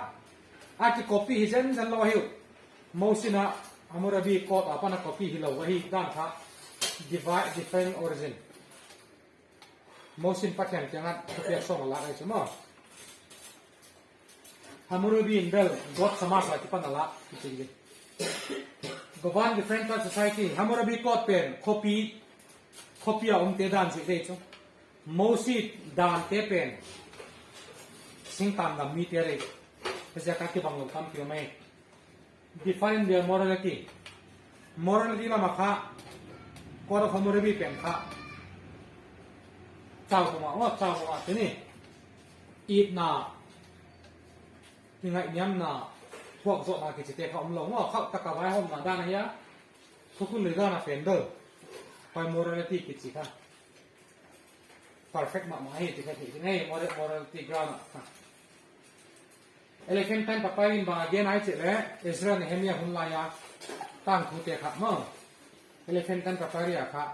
a ki copy hi jen dan lo hi Moses na Hammurabi code apana copy hi lo hi dan kha divide different origin Moses pathian jangan copy song la ai chmo Hammurabi in Bell, God Samasa, Kipanala, govern different type society. Hammurabi code pen, copy te dan si decho. Mosi dan te pen, singtam na mitere. Kasi kaki bang kam kiyomay. Define their morality. Morality na makha, code of Hammurabi pen ka. Chow kuma, tini. Eat na. Ngay nhắm na thuộc dọn là cái chỉ tệ họ lồng họ khóc tất cả vài hôm là đa này á không có lười ra là phèn đờ phải morality cái chỉ cả perfect mà hay thì cái gì ngay morality ground elephant time papai in bang again ai chỉ lẽ Israel này hemia hun lai ya tăng thu tệ khác mà elephant time papai ya khác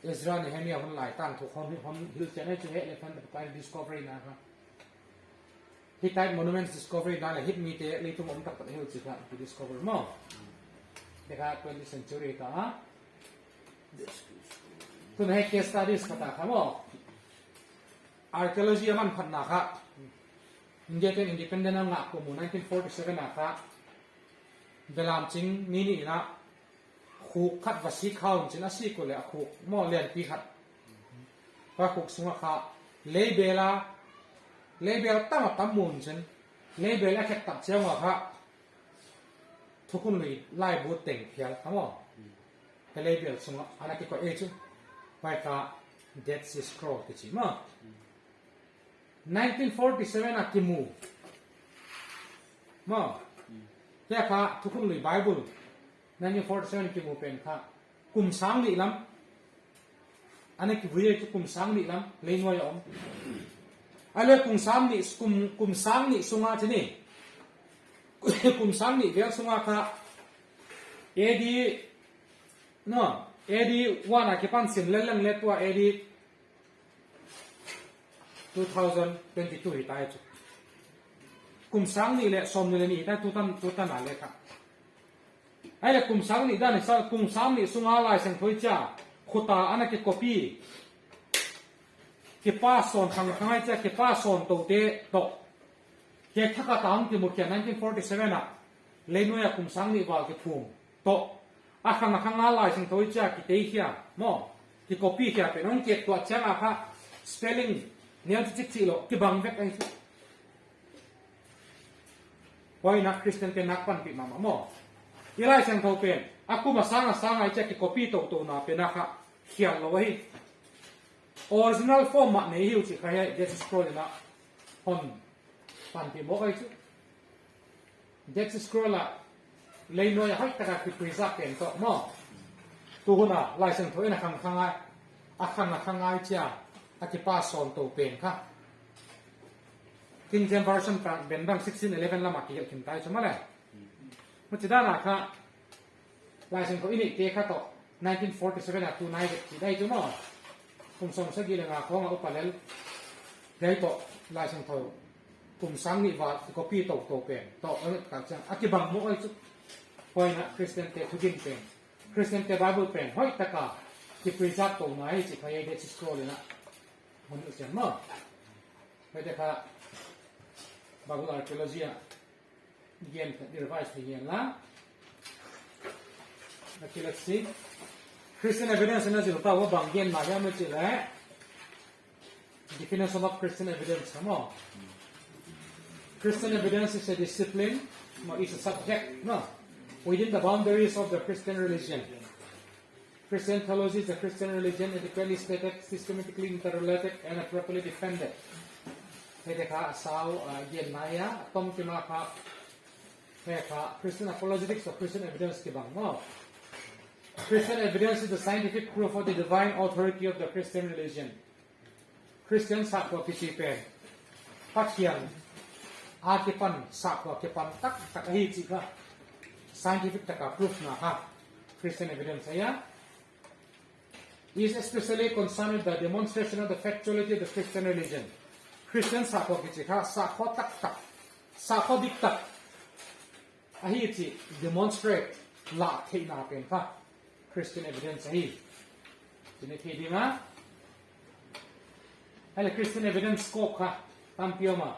Israel này hemia hun lai tăng thu hom hill chen ai chỉ elephant papai discovery na khác Hittite monuments discovery na hit me te litum tak tak hill chika to discover mo deka 20th century ka ha to na case studies kata ka mo archaeology man phat na kha independent na ko mo 1947 na kha belam ching ni na khu khat wasi khaun china si ko le khu mo len pi khat pa khuk sunga kha label tam mun chen label a khet tap chang wa kha thukun lui lai bu teng phial khamo he label sunga ana ki ko e chu pai kha Dead Sea Scroll ti chi ma 1947 a ki mu ma ya kha thukun lui Bible 1947 ki mu pen kha kum sang li lam ana ki buye ki kum sang li lam leinwa ya om ale kum sang ni sunga chini kum sang ni vel sunga kha edi wana ke pan sim lelang letwa edi 2022 hi tai chu kum sang ni le som ni le ni ta tutan na le kha ai le kum sang ni dan sa kum sang ni sunga lai sang thoi cha khuta ana ke copy ke pa son khang cha ke pa son to te to ke thaka tang ki mukya 1947 a leinoya kum sang ni wal ke thum to a khang a lai sing thoi cha ki te khia mo ki copy khia pe nong ke to chang a kha spelling niam chi chi lo ki bang vek ai chu why na Christian ke nak pan pi mama mo ilai sang tho pen aku ma sang ai cha ki copy to na pe na kha khia lo hi original form mà này hiểu chỉ khai Dead Scroll là hòn phản thì bố ấy chứ Dead Scroll là lấy nói hết tất cả cái preserve tiền to mà tu na license thôi na khang ai khang ai chia cái pass on to pen kha King James version ben bang 1611 la ma ki hel kim tai chuma le mo chida na kha license ko ini te kha to 1947 na tu nai ki dai chuma kum som sa gi le nga ko nga upalel dai to license tho kum sang ni wa copy to pen to ka chang akibang mo ai chu hoi na Christian te thugin pen Christian te Bible pen hoi taka ki preserve to mai chi khai de scroll na mun chen ma mai de kha Bible Archaeology again revise again la okay, let's see Christian evidence na zil ta wa bang gen ma ya me chi la definition of Christian evidence mo Christian evidence is a discipline no is a subject no within the boundaries of the Christian religion. Christian theology is a Christian religion ethically stated, systematically interrelated, and appropriately defended. Hedeka sao yen maya tom kima ka heka Christian apologetics or Christian evidence ki bang mo. Christian evidence is the scientific proof of the divine authority of the Christian religion. Christians sa ko kisipen. Pathian akipan sa ko kipan tak hi chi ka scientific taka proof na ha Christian evidence aya is especially concerned with the demonstration of the factuality of the Christian religion. Christians sa ko kichi ha sa ko tak dik tak ahi chi demonstrate la thei na pen ka Christian evidence ahi chine thi dinga hele Christian evidence scope ka tampioma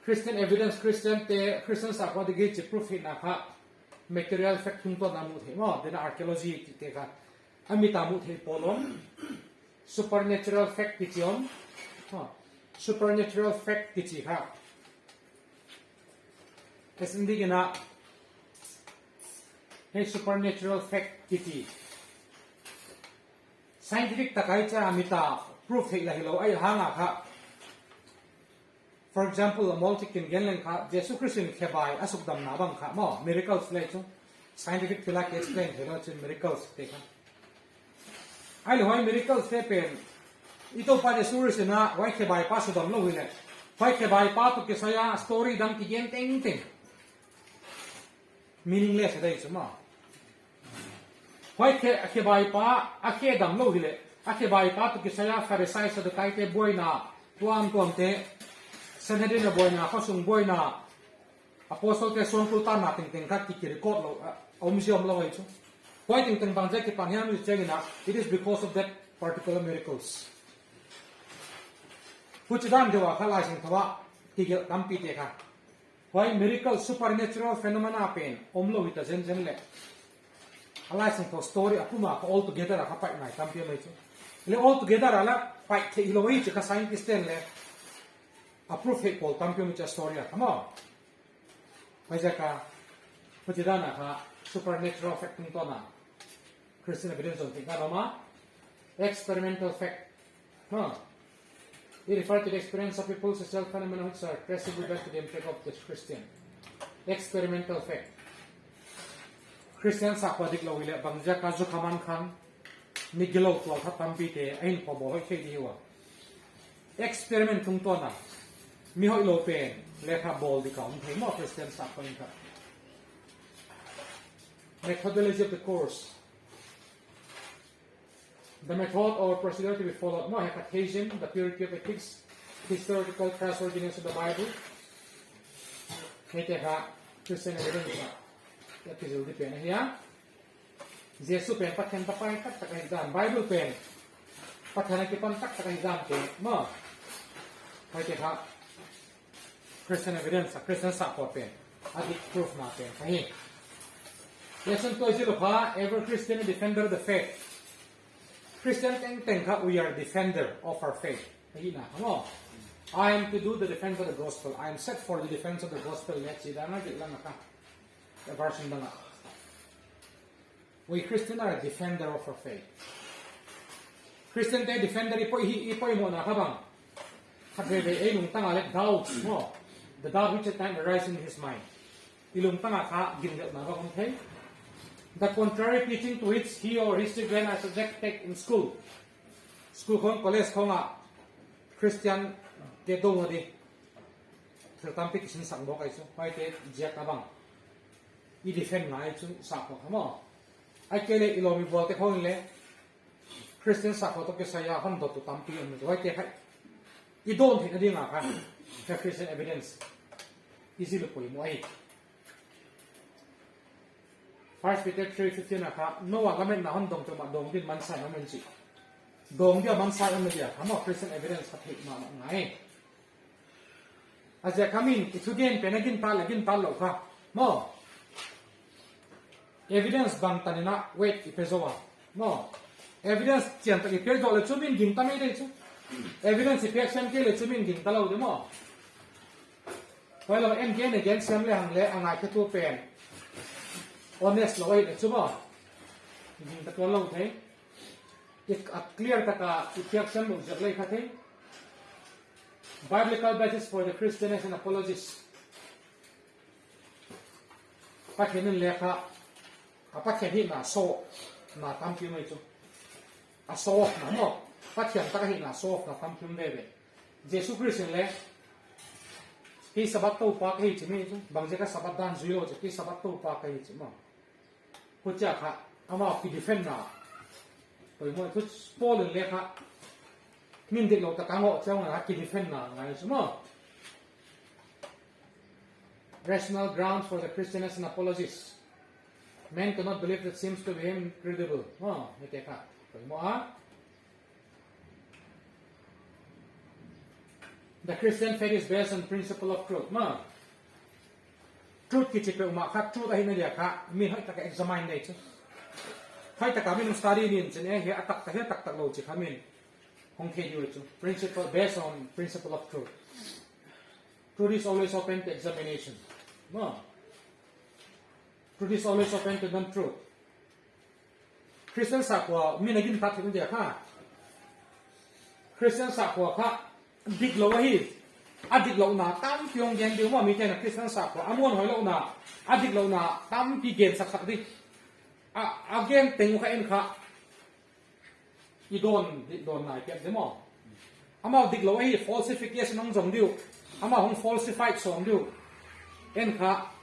Christian evidence Christian sa ko digi chi proof na ka material fact tung to na mu the mo den archaeology ti te ka amita mu the polon supernatural fact kichion supernatural fact kichi ha kesindi gina he supernatural fact kichi scientific takai cha amita proof he la hilo ai hanga kha for example multikin genlen kha Jesu Christin khebai asuk dam na bang kha mo miracles le chu scientific pila ke explain helo chu miracles te kha ai hoi miracles te pen ito pa Jesu na wai khebai pa su dam lo hile wai khebai pa to ke saya story dam ki gen teng teng meaningless dai chu ma wai khebai pa akhe dam lo hile akhebai pa to ke saya pharisai sa kai te boina tuam te Sanhedrin na boy na kasung boy na apostol ke son kultan na ting kat ki record lo museum lo ai chu why ting bang ja ki panghyam is chegina it is because of that particular miracles which dan dewa khala sing thawa ti ge tampi te kha why miracle supernatural phenomena pen omlo with zen le ala sing to story apuma all together ka pai nai tampi mai chu le all together ala pai the iloi chu ka scientist ten le approve he pol tampi mi cha story come on majaka putidana ka supernatural fact tung to na Christian evidence on tingka roma experimental fact no they refer to the experience of people social phenomena which are traceable back to the impact of the Christian experimental fact Christian sakwadik lo wile bangja ka ju khaman khan nigilo to tha tampi te ain ko bo hoi thei diwa experiment tung to na mi hoi lo pen lekha bol di kaum thei mo Christian sakwain ka methodology of the course. The method or procedure to be followed. No, hepatization, the purity of ethics, historical trustworthiness of the Bible. Christian evidence. That is the pen here. Jesu pen pathen tapai tak tak exam. Bible pen pathen kipan tak tak exam pen. No. Christian evidence, Christian support pen. Adi proof na pen. Kahi. Lesson 2 is ever Christian defender of the faith. Christian tengka we are defender of our faith. I am to do the defense of the gospel. I am set for the defense of the gospel. Let's see that. The version dana. We Christian are a defender of our faith. Christian te defender ipoi mo na kabang kadre ay lung tanga let doubts mo the doubt which at time arise in his mind ilung tanga ka gingat na ba kung tay the contrary teaching to which he or his children are subjected in school kong college kong Christian te do mo di tertampi kisin sang bo kay so pai te jia kabang i defend ngai chu sa ko mo ai kele ilomi bolte kong le Christian sa ko to ke saya han do to tampi on do ai te khai i don't think ading ka Christian evidence easy lo poi mo ai 1 Peter 3:15 na ka no wa gamen na han dong to ma dong din man sai na men chi dong dia man sai na dia kamo Christian evidence ka thik ma ngai aja kamin itugen penagin tal lo ka mo evidence bang tanina wait ipezowa mo evidence chian ta ipezo le chumin ging ta me de chu evidence ipection ke le chumin ging ta lo de mo wai lo em gen again sem le hang le angai ke tu pen honest lo wai le chu mo ging ta ko lo the it a clear ta ipection lo jak le kha the biblical basis for the Christians and apologists pakenin lekha apakhen hi na so na tampi mai chu a so na mo pakhen ta hi na so na tampi me be Jesus Christ le hi sabat to pa kai chi me chu bang je ka sabat dan zuilo chu hi sabat to pa kai chi mo ko cha kha ama ki defend na poi mo chu Paul le kha min de lo ta ka ngo chang na ki defend na ngai chu mo rational grounds for the Christians and apologists. Men cannot believe that seems to be incredible. Oh, ito ka. The Christian faith is based on principle of truth. Ma, truth ki chipe umakat truth ahin na dia ka. Min hay taka examine na ito. Hay taka min study din chen he atak tak lo chi kamin. Hong ke yu ito. Principle based on principle of truth. Truth is always open to examination. Ma. Truth is always open to non-truth. Christian sa ko mi nagin tat hin dia ka. Christian sa ko ka dik lo hi. Adik lo na tam pyong gen dio mo mi ten Christian sa ko amon hoi lo na adik lo na tam pi gen sak di. Again teng ka en ka. I don nai pek de mo. Ama dik lo hi falsification nong jong dio. Ama hong falsified song dio. En ka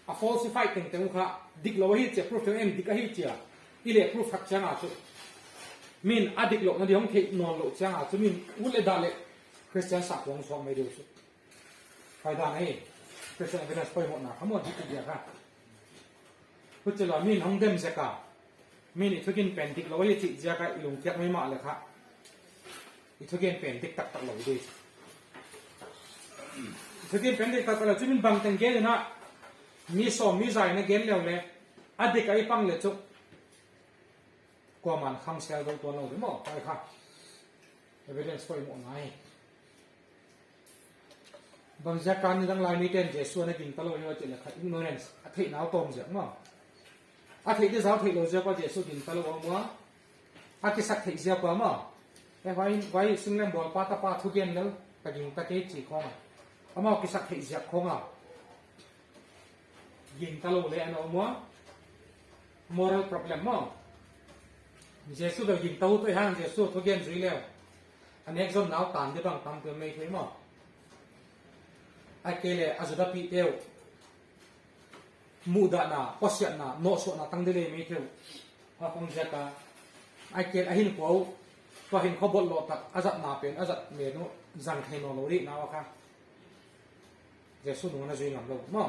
a falsified thing teng kha dik lo hi che proof em dik hi chia ile proof hak changa chu min adik lo na di hong the non lo changa chu min ule dale Christian sa kwong so mai de chu phai da nei Christian evidence poi mo na khamo dik dia kha pu che lo min hong dem se ka min I thukin pen dik lo hi chi ja ka ilung tiak mai ma le kha I thukin pen dik tak tak lo de thukin pen dik tak tak lo chu min bang teng ge na mi so mi zai na gen leo le adik ai pang le chu ko man kham sel do to no de mo kai kha evidence poi mo ngai bang ja kan ni dang lai ni ten je su na king ta lo yo che le kha ignorance a thei nau tom je mo a thei de zau thei lo je ko je su king ta lo mo a ki sak thei je pa mo e vai sing lem bol pa ta pa thu gen lo ta king ta ke chi khong ama ki sak thei je khong yin talo le ano mo moral problem mo Jesus da yin tau to hang Jesus to gen zui le an exam now tan de bang tam pe mai thoi mo ai ke le azuda pi teu muda na posya na no so na tang de le mai theu ha kong jaka ai ke ahin ko to hin kho bol lo tak azat na pen azat me no zang thai no lo ri na wa kha Jesus no na zui ngam lo mo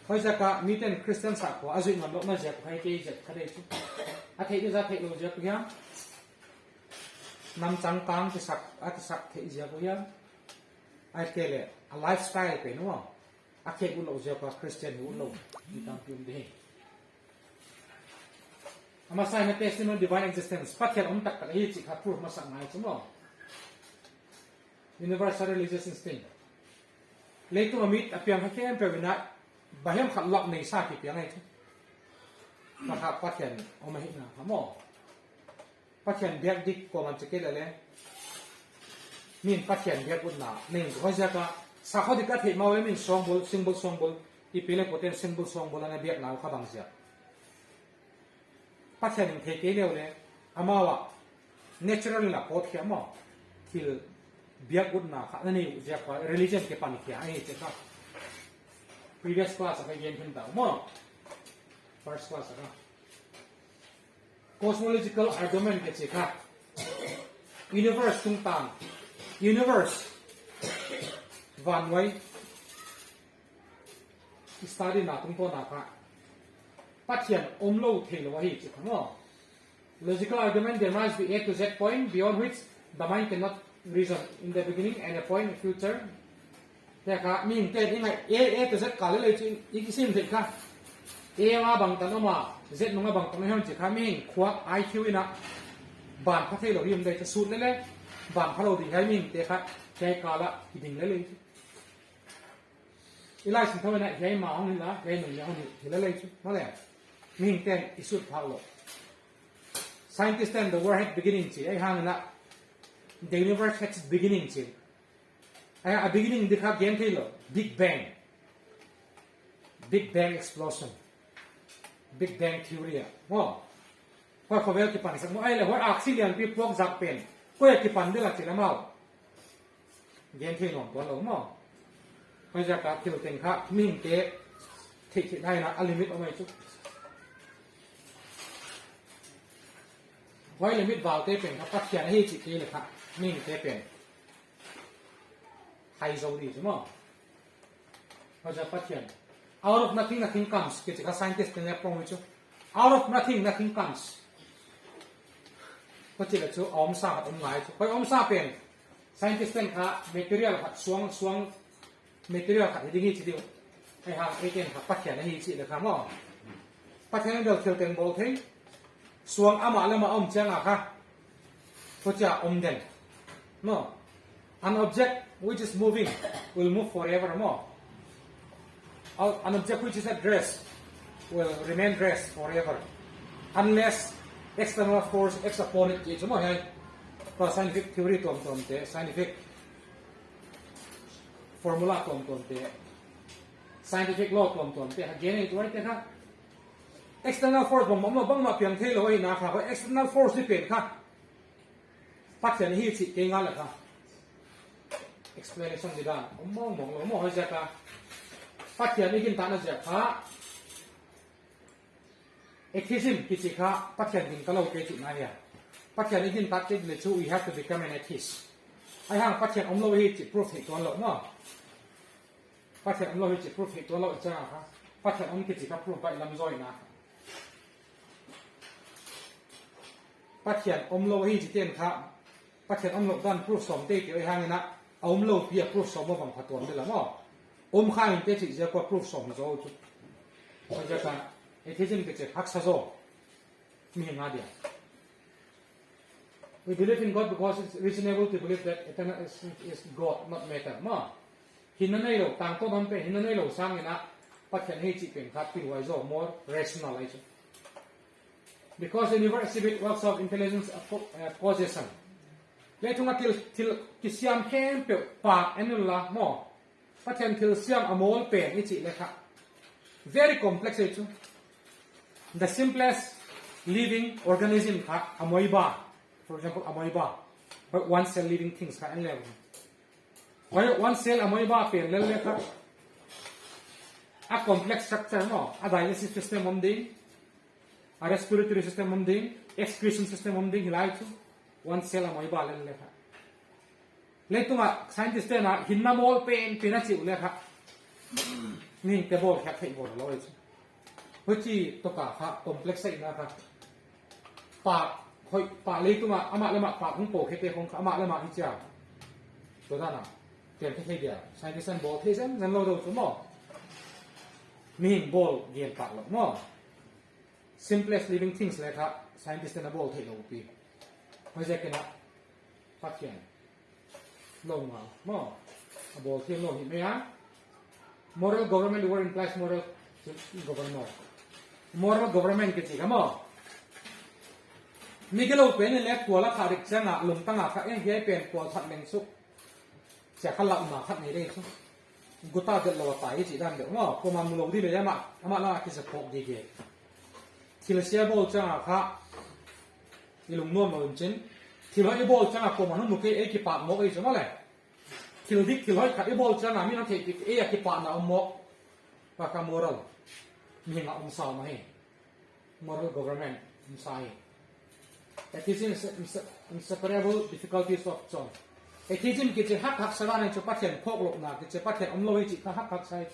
khoi jaka miten Christian sa ko azui ngam lo na jak khai ke jak khade chu a thei de za thei lo jak ya nam chang tang ki sak a ki sak thei ja ko ya ai ke le a lifestyle pe no a ke u lo ja ko Christian u lo ni tam pyum de ama sai na testimony divine existence pathian tak tak hi chi kha proof ma sak ngai chu mo universal religious instinct leitu amit apiang ha kem pe na bahem khat lok nei sa ki piang ai chu ma kha pathian o ma hi na mo ปัจเจียนเบียกดิกก็มันจะเกิดอะไรมีนปัจเจียนเบียกอุดหนาหนึ่งเขาจะก็สักเขาดิกระเทียมมาไว้มีสองบอลซิงบอลสองบอลอีพีเล็กโปรตีนซิงบอลสองบอลนั่นเบียกหนาวเขาบังเสียปัจเจียนเทเกลียวเลยอามาว่า natural นะโคตรเขียมาที่เบียกอุดหนาค่ะนั่นนี่จะว่า religion เกี่ยวกับนี่เขียไอ้เจ้าครับ previous class อะไรเย็นขึ้นต่างมั้ง first class อะไร cosmological argument เกี่ยวกับ universe ตุ้งต่าง universe วันไว้ study หนาตุ้งตัวหนาค่ะปัจเจียนอมโลเทลไว้เจ้าครับมั้ง logical argument there must be A to Z point beyond which the mind cannot reason in the beginning and a point in the future แต่ค่ะมีเกณฑ์ยังไง A to Z กันเลยจริงอีกสิ่งหนึ่งค่ะ A มาบังตันออกมา Z มาบังตันไม่ให้จิค่ะมีขวา IQ อีนะบานพระเทเราเรียนได้จะสุดเลยบานพระเราดีให้มีแต่ค่ะใจกาละดิ่งเลยอีไลสิ่งที่ว่าเนี่ยใจหมาของนี่ละใจหนุ่มอย่างนี้เห็นเลยนั่นแหละมีเกณฑ์อีสุดพระเรา scientists and the world had beginning จีไอ้ห่างนั่นละ the universe has beginning จีa beginning ดีครับเย็นที่เรา Big Bang explosion Big Bang theory ว่าพอเขาเวลกี่ปันสักมื้อไอ้เลยว่าอักซิเลียนปีพวกจักเป็นก็อยากกี่ปันเดือดจีละเมาเย็นที่หนอนตัวเราเมาเพราะจากการที่เราเต็งค่ะมิ่งเตะที่ได้นะอลิมิตเอาไว้จุ๊บไว้ลิมิตวาลเตะเป็นครับก็เขียนให้จิตนี้เลยครับมิ่งเตะเป็นไฮโซดีใช่ไหมเราจะพัฒนา out of nothing comes กิจการ scientist เป็นแบบพวกนี้จู่ out of nothing comes ก็จะเรียกจู่อมซาอมไหลจู่เพราะอมซาเป็น scientist เป็นค่ะ material ค่ะสวง material ค่ะที่ดีที่เดียวไอ้ห่างไอ้เก่งค่ะพัฒนาให้จิตเลยครับว่าพัฒนาเดี๋ยวเที่ยวเต็มโบว์ที่สวงอามาแล้วมาอมเจ้าหน้าค่ะก็จะอมเด่นเนาะ an object which is moving will move forevermore. An object which is at rest will remain rest forever unless external force acts upon it. ใช่ไหมไงเพราะ scientific theory ตัวเตะ scientific formula ตัวเตะ scientific law ตัวเตะหากเย็นตัวนี้ครับ external force ผมบังมาเพียงเท่าเลยนะครับว่า external force ที่เป็นค่ะปัจจัยนี้สิเก่งอะไรครับ explanation ดีด้านผมมองให้เจ้าค่ะปัจจัยนี้กินตาหน้าเจ้าค่ะ atheism กิจค่ะปัจจัยนี้ก็เราเกิดจุดไหนอ่ะปัจจัยนี้กินตัดเกิดเลยชู we have to become an atheist ไอ้ห่างปัจจัยเราให้จิต proof ให้ตัวเราเนาะปัจจัยเราให้จิต proof ให้ตัวเราเจ้าค่ะปัจจัยเรากิจค่ะ proof ไปลำจอยนะปัจจัยเราให้จิตเต็มค่ะปัจจัยเราด้าน proof สมเด็จไอ้ห่างนี่นะเอาเราเพีย proof สมมาบังคับตัวนี่แหละเนาะข้างเด็กจิตจะกว่า proof สมโซ่จุดเพราะฉะนั้นatheism กิจหักซะโซ่มีเงินอะไรWe believe in God because it's reasonable to believe that eternal is God, not matter. มาหินนั่นเองต่างต้นนั้นเป็นหินนั่นเองสร้างนะปัจจัยนี้จิตเป็นครับเป็นไว้โซ่ more rationalized. Because the universe exhibit works of intelligence possession. เลยทุกอย่างที่กิจยามแค่เปล่าปากอันนั้นละมั่วปัจจัยที่เสียงอโมลเป็นนี่จิตเลยครับ very complex เลยจุ The simplest living organism ครับอโมยบา for example amoeba but one cell living things ครับอันเล็กone cell amoeba เป็นเล็กๆครับ a complex structure เนาะ a digestive system มันดิ้ง a respiratory system มันดิ้ง excretion system มันดิ้งหลายจุ one cell amoeba เล็กๆครับเล่นตัว scientist นะหินน้ำมอลเป็นนักจิ๋วเลยครับนี่แต่บอกแค่ให้บอกเราเลยเพื่อที่ตัวกาครับ complex นะครับปากคอยปากเล็กตัวมาอามาละมาปากของโปกเทของอามาละมาที่เจ้าตัวนั้นอ่ะเปลี่ยนแค่เดียวใช้ที่เส้นบอลที่เส้นเราดูสมองมีบอลเกียนปากหรอกมั้ง simplest living things เลยครับใช้ที่เส้นบอลที่เราปีไม่ใช่แค่นั้นพักเกียนลงมามั้งบอลที่ลงเห็นไหมฮะ moral government word implies moral government กี่สิครับมั้ง มีกระโหลกเป็นเล็กตัวละขาดิเจ้าหน้าลงตั้งหน้าข้าเองที่ให้เป็นตัวทัดเล็งสุกเสียขลับมาขัดนี้ได้สุกูตาจะรอตายจีดันเดี๋ยวว่าพอมันลงที่เลยมาอาละที่จะพกดีเกที่เราเสียบอลจ้าค่ะที่ลงนวลมาจริงที่เราไอ้บอลจ้าพอมันนุ่มเอ้กี่ปากมกไอ้สมัยเลยที่เราดิที่เราขัดไอ้บอลจ้ามีน้ำเทเอ้กี่ปากน่ะมกปากมอรัลมีงาองศามาให้ moral government องศาAtheism is inseparable difficulties of John. Atheism กิจหักหักสลายในจุดปัจเจกพกหลบหนากิจปัจเจกอมโลหิตหักหักใช่ไหม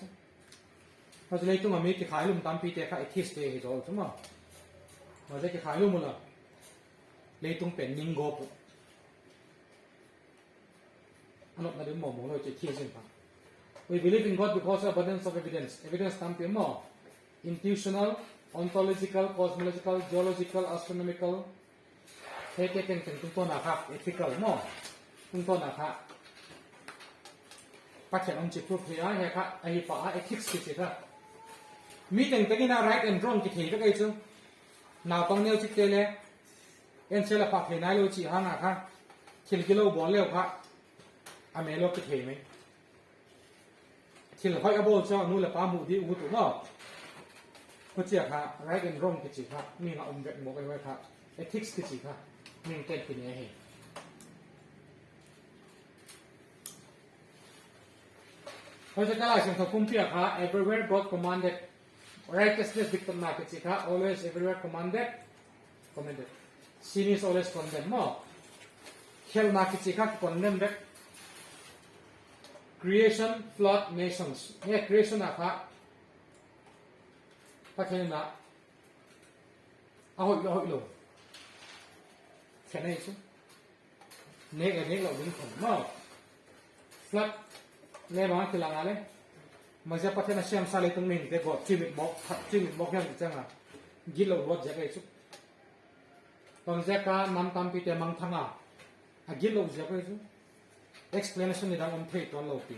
เพราะฉะนั้นตัวมันมีที่ขายลุ่มตามปีเตะค่ะ atheist เองใช่ไหมเพราะฉะนั้นที่ขายลุ่มมันละเลยต้องเป็นนิงโกปุอันนั้นเราดูหมอเราจะ atheism ครับ We believe in God because of abundance of evidence. Evidence ตามปีหมอ intuitional, ontological, cosmological, geological, astronomicalเฮ้ยเก่งๆตุ้งต้นนะครับ ethical มั่งตุ้งต้นนะครับปัจจัยองค์จิตพูดเพียงให้ครับไอ้ป่า ethics กิจครับมีแต่งแต่งน่า right and wrong กิจที่ก็ไอ้จุ๊น่าต้องเนี่ยจิตเลยเอ็นเซลปากเห็นนายโลจิฮานะครับคิลกิโลบอลเลี้ยวครับอเมริกากิจไหมคิลค่อยอบอลเจ้านู่นแหละป้าหมูดีอุตุมั่งก็เจ้าครับ right and wrong กิจครับมีงาองค์แบบบอกไว้ครับ ethics กิจครับมีเกณฑ์ที่ไหนให้เพราะฉะนั้นสิ่งที่ผมเพียงค่ะ everywhere God commanded righteousness victim มากิจค่ะ always everywhere commanded sin is always condemned มั่งเขลมากิจค่ะ condemned creation flood nations เนี่ย creation นะคะพระเจ้านะเอาอีกลงแค่นี้สิเน็กเราดึงผมเนาะฟลัดเล่มาคือหลังอะไรมันจะพัฒนาเชื่อมสายตรงนี้แต่ก็ชีวิตบอกยังจังอ่ะกิโลวัตจะไงสุดตอนจะการนำตามพิธีมังทังอ่ะกิโลจะไงสุด explanation นี่ดังอมเทตัวเราตี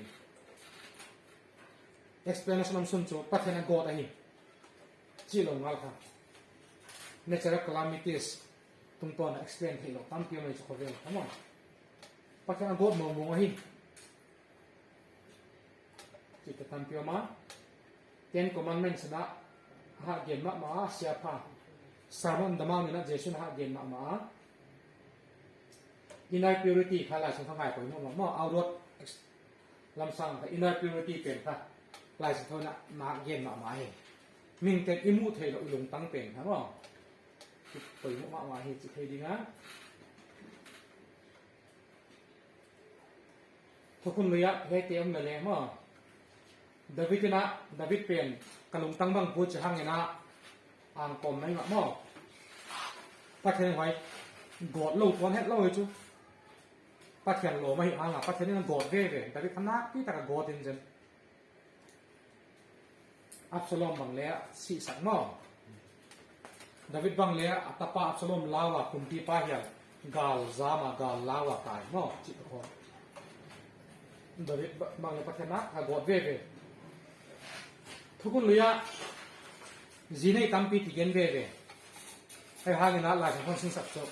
explanation อมสุนทรพัฒนากอดอะไรจีลงอะไรครับ natural calamitiesตุ้งต้น explain ให้เราตั้งเกี่ยวในสุขภาพทั้งหมดปัจจัยกดมองให้จิตตั้งเกี่ยวมา10 commandments นะหาเกณฑ์มาเสียผ้าสามอันดามานี่นะเจสุนหาเกณฑ์มา inner purity ข้าราชการทั้งหลายคนนู้นมาเอารถลำสั่งแต่ inner purity เป็นค่ะลายสิทธิ์นะมาเกณฑ์มาให้มิ่งแต่อิมูเทเราลงตั้งเป็นครับว่าไปมาเหตุจิตดีนะทุกคนเลยอะให้เตรียมมาเลยมั้งดาวิดนะดาวิดเป็นกำลังตั้งบังพูดจะหั่งไงนะอ่างปมไม่มั้งปัจจัยไว้กอดโลกวันให้โลกจูปัจจัยโลไม่อ่างอ่ะปัจจัยนี่มันกอดเว่ยดาวิดขนาดที่ตะกอดจริงๆอับสลอมบังเลยสีสันมั้งดาวิดบังเลยอัตตาอับสลอมลาวะคุมที่ป้าเหี่ยกาลซามากาลลาวะตายมั้งจิตคอดาวิดบังเลยปัจจัยนะกอดเว่ยทุกคนเลยอะจีนไอ้ตั้มปีที่เกินเว่ยไอ้หาเงินอะไรฉันคนสิ่งสับสน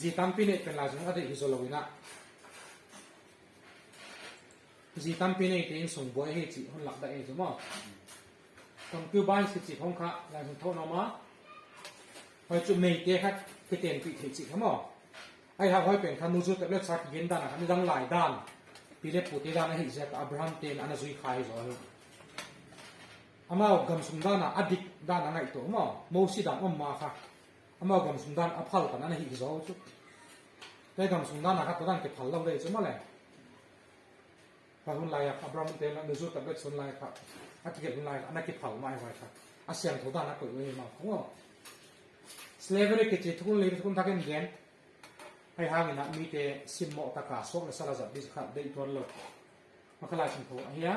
จีตั้มปีเนี่ยเป็นอะไรฉันก็ได้อิสโลวินะจีตั้มปีเนี่ยเป็นส่งบ่อยให้จีคนหลักได้เองใช่ไหมตอนคิวบ้านสิจีของข้าอะไรฉันโทษน้องมาไปจุดเมย์เกะครับคือเตียนปีที่จีใช่ไหมไอ้หาห้อยเป็นขานูจุดแต่เลือกสักเย็นด้านนะครับมีดังหลายด้านปีเล็บปุติด้านให้เจ้าอับราฮัมเตียนอันนั้นสุยขายจ้ะอามาอกำสุนดานะอดีตด้านนั้นไอ้ตัวมั้งโมสิดังอมมาค่ะอามาอกำสุนดานอภัลกันนั่นให้อิจฉาจุดแต่กำสุนดานะครับตัวนั้นเก็บผัลเราได้ใช่ไหมเลยพอคนไล่อับราฮัมเตียนอันนั้นสุดแต่เป็นคนไล่ครับอันที่เก็บคนไล่อันนั้นเก็บผัลไม่ไหวครับอาเซียนตัวด้านนั้นเปิดไว้มาของว่า slavery กิจทุกคนเลยทุกคนทักกันเย็นให้ห่างกันนะมีแต่ซิมโมตะกาส่งและสารจัดดิสคัดได้ตัวเรามาขลายสิ่งตัวเฮีย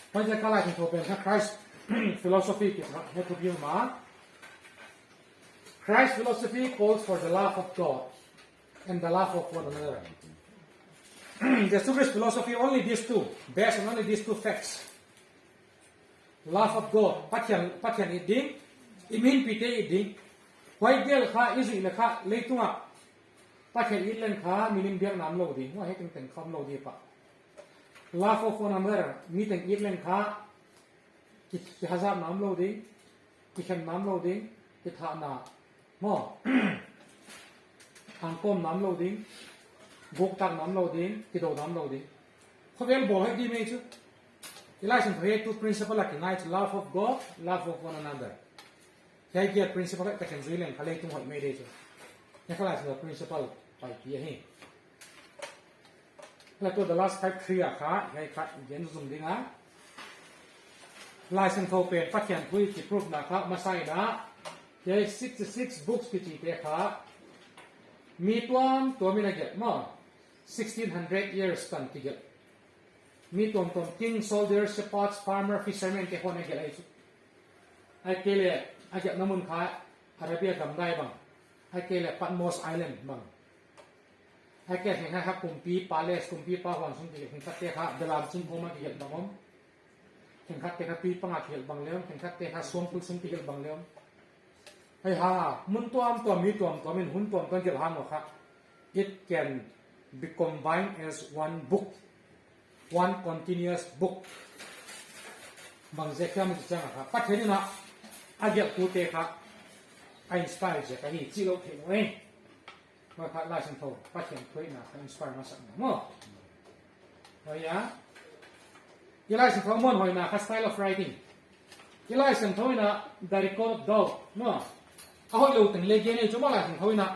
เพราะฉะนั้นขลายสิ่งตัวเป็นแค่ Christ philosophy กิจนะให้ทุกอย่างมา Christ philosophy calls for the love of God and the love of one another. The Jewish philosophy only these two, based on only these two facts. Love of God, ปัจจัยอิดดิ้งอิมินปีเตอิดดิ้ง quay ghel kha izi na kha leitunga pa khen itlen kha minim biak nam lo di wa heting ten khom lo di pa la phone number mi ten itlen kha ki hazar nam lo di ki khen nam lo di ki tha na mo angkom nam lo di gok tak nam lo di ki do nam lo di khovel bo he di me chu ilaisin phe two principle like night love of God love of one another cái kia principle cái thành dưới lên phải lên tung hội mê đây chứ cái là sự principle phải kia hi là tôi the last type clear khá cái khá diễn dùng đi ngã license thâu tiền phát hiện quy chỉ proof là khá mà sai đã cái 66 books cái chỉ thế khá mi tuam tua mi na get mà 1600 years kan cái get mi tuam king soldiers shepherds farmer fishermen cái con này cái này chứ ai kêu là ai chậm namun khá Arabia gam dai bang ai kêu là Patmos Island bang ai kêu là hai kumpi palace kumpi pa hwan sung ti hình khát te khá dalam sung homa ki bang om hình khát te khá pi panga ki bang leom hình khát te khá suam pul sung ti bang leom ai ha mun tuam mi tuam min hun tuam kan kel han no kha it can be combined as one book one continuous book bang je kya mi chang kha pa theni na agak tu te kha inspire je ka hi chi lo the noi ma kha la sang tho pa chen thoi na inspire ma sang mo hoi ya ilai sang tho mon hoi na kha style of writing ilai sang thoi na the record dog no a hoi lo teng le ge ne chuma la sang thoi na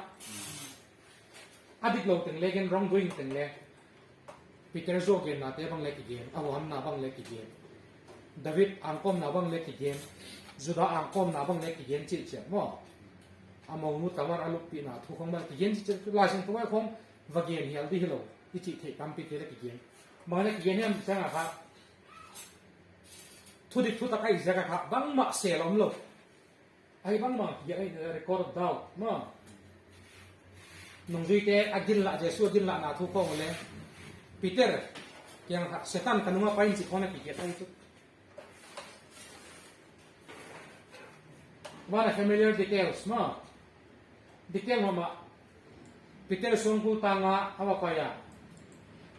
adik lo teng le gen wrong doing teng le Peter zo gen na te bang le ki gen awam na bang le ki gen David angkom na bang le ki gen Juda angkom na bang le ki gen chi che mo among mu tawar aluk pi na thu khong ba ki gen chi la sing thoi khong va gen hial di hilo ti chi the kam pi te le ki gen ma le ki gen hem chang kha thu dik thu ta kai jaga kha bang ma se lom lo ai bang ma ye ai record daw mo nong ji te agil la jesu agil la na thu khong le Peter yang setan kanuma pain si khona ki ge tai chu One familiar details, ma. Detail mama. Peter sungku tanga awa kaya.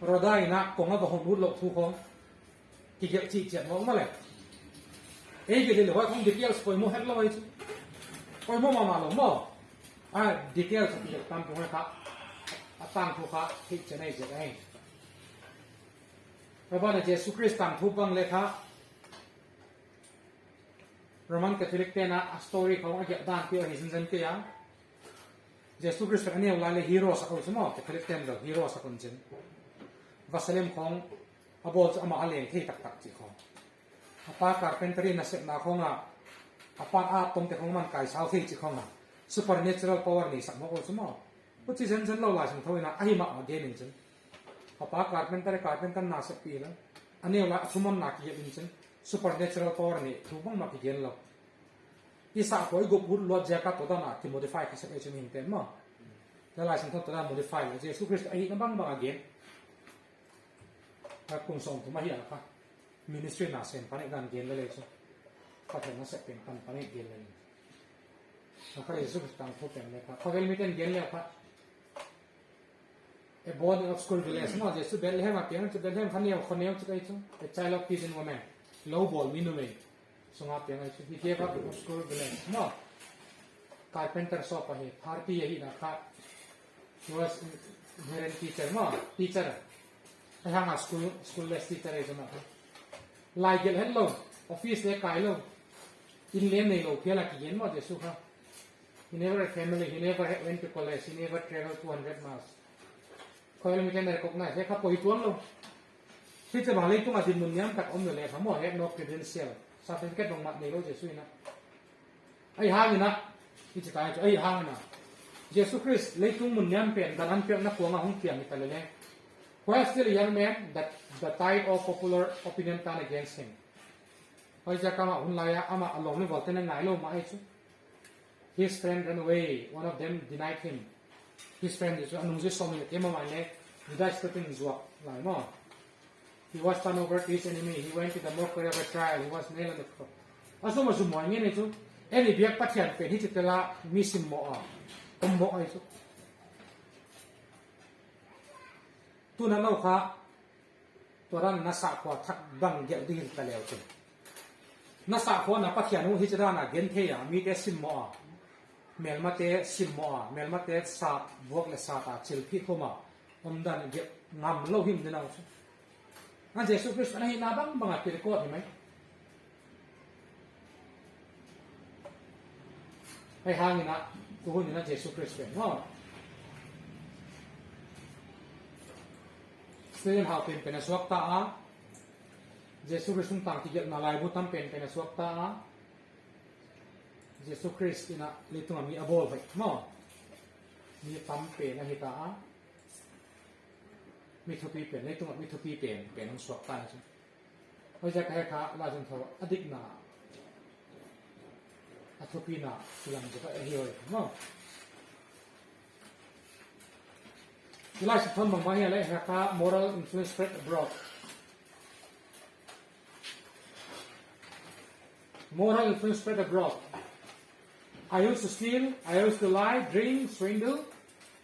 Rodai na konga ba hong lo thu khong. Ki ge chi che mo ma le. Ei ge le wa khong details poi mo het lo ai. Poi mo ma lo mo. Details ki tam ko ha. Tang thu kha ki che nei je ai. Ba na Jesus Christ tam thu bang le kha. Roman Catholic te na a story ko agya dan pi hi zin ke ya Jesus Christ ani wala le hero sa ko sumo Catholic te lo hero sa kun jin Vasalem khong abol ama ale the tak tak chi khong apa carpentry na se na khonga apa a tom te khong man kai sao the chi khonga supernatural power ni sa mo ko sumo ko chi zen zen lo la sing thoi na ai ma ge nin chen apa carpenter na se pi la ani wala sumon na ki yin chen supernatural power ni thubang ma ki gen lo isa ko go bur lo ja ka to da na ki modify ki se pe chen te mo la la sin to da modify le Jesus Christ ai na bang again ka kung song ko ma hi ka ministry na sen pa ni gan gen le so ka te na se pen pan pa ni gen le ka Jesus Christ tang ko pen le ka vel mi ten gen le ka a boarding of school village no Jesus Bethlehem a pian to Bethlehem khaniam khoniam chu kai chu a child of peace and women low ball minume so nga pian ai chu hi ke ka school village no carpenter shop a he Bharti hi na kha was parent teacher no teacher ai hanga school less teacher ai jama lai gel hello office le kai lo in len nei lo phela ki yen mo de su kha he never had family he never went to college he never traveled 200 miles khoi mi ten ko na se kha poi tuang lo khiจะมาเล่นตัวมาดินมุนย้ำกับอมอยู่เลยทั้งหมดให้ no credential certificate ลงมาในโลกเยซูนะไอ้ห้างนี่นะที่จะตายไอ้ห้างนะเยซูคริสต์เล่นตัวมุนย้ำเปลี่ยนดันนั้นเปลี่ยนนักขวางห้องเปลี่ยนนี่กันเลย why still a young man that the tide of popular opinion turn against him ไอ้จะกำมาหุ่นลายอามาอารมณ์ไม่บอกแต่ในไหนโลกมาไอ้ชู his friend ran away one of them denied him his friend จะอนุญาตส่งเลยเกี่ยมาใหม่เลยได้สติงจวบหลายมั้งHe was turned over to his enemy. He went to the mockery of a trial. He was nailed on the cross. Aso masumo ngene chu any biak pathian pen hi chitela mi sim mo a om mo ai chu tu na lo kha toran na sa kho thak bang gel ding ta leo chu na sa kho na pathian hu hi chira na gen the ya mi te sim mo a mel ma te sim mo a mel ma te sa bok le sa ta chil phi khoma om dan ge ngam lo him de na chu na Jesus Christ na hi na bang bang a pir ko hi mai hay hang na tu hu ni na Jesus Christ pen no student how pen pen aswak ta a Jesus Christ tang ti get na lai bu tam pen pen aswak ta a Jesus Christ ina litung mi abol vai no mi tam pen na hi ta a mi thu pi pen litung mi thu pi pen pen ang swak ta chu oi ja ka kha la jun thaw adik na atopina silang jaka hioi no Ila thon bang bang le ha moral influence spread abroad moral influence spread abroad I used to steal I used to lie drink swindle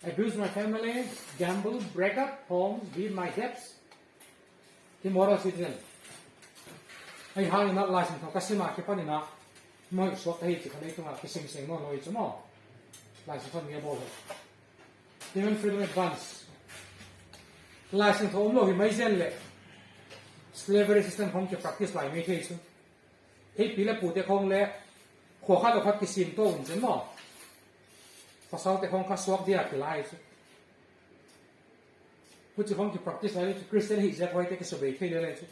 abuse my family gamble break up homes beat my debts the moral citizen ai ha ina la sin thon kasima ke panina moi so ta hi chi khanai tunga kising sing mo noi chu mo lai sin thon mi bo Human freedom advance lai sin thon lo hi mai zen le slavery system hong ke practice lai mai thei chu hei pila pu te khong le kho kha lo khat ki sim to un chen mo fasal te khong kha swak dia ki lai chu pu chi hong ki practice lai chu Christian hi ja khoi te ke so be thei le chu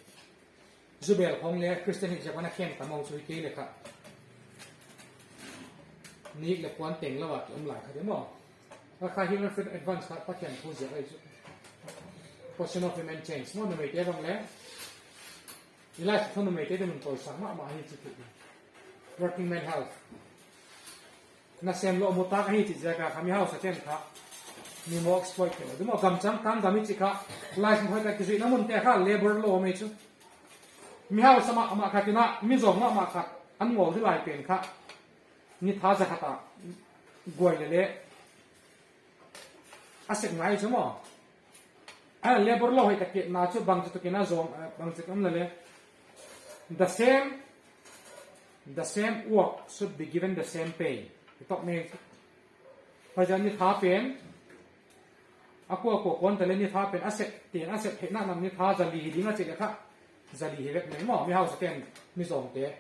Zubel khong le Christian hi ja kana khem ta mo chu ke le khaนี่เล็กวันเต็งแล้วว่าอมหลายคดีมั้งราคา human freedom advance ครับพัฒนาผู้เสียหายจุด portion of human change มั่งไม่ได้บ้างแล้วอีไลฟ์คนไม่ได้มันตัวสังมาให้จุด working man health น่าเสียมโลมุตากให้จิตใจกับคำย่าสัจเจนครับมีโม exploit เลยดูมั้งกำจังการกำมิจิครับไลฟ์คนที่จะน้ำมันแต่ข้า labor law ไม่จุดมีห้าสมัครมาขัดที่น่ะมีสองมาขัดอันงอที่ไลฟ์เป็นครับนี่ท้าจะขัดกวยเลยอาศัยไงใช่ไหมเลี้ยบรโลให้ตะเกียบน่าจะบางจุดตะเกียบน่าจงบางจุดนั่นเลย the same work should be given the same pay ตบมือเพราะฉะนั้นนี่ท้าเป็นakuคนแต่เล่นนี่ท้าเป็นอาศัยตีนอาศัยเห็นหน้ามันนี่ท้าจะลีดิ้งอาศัยเลยครับจะลีเล็กไหนมั้งมีเฮาสเตนมีสองเตะ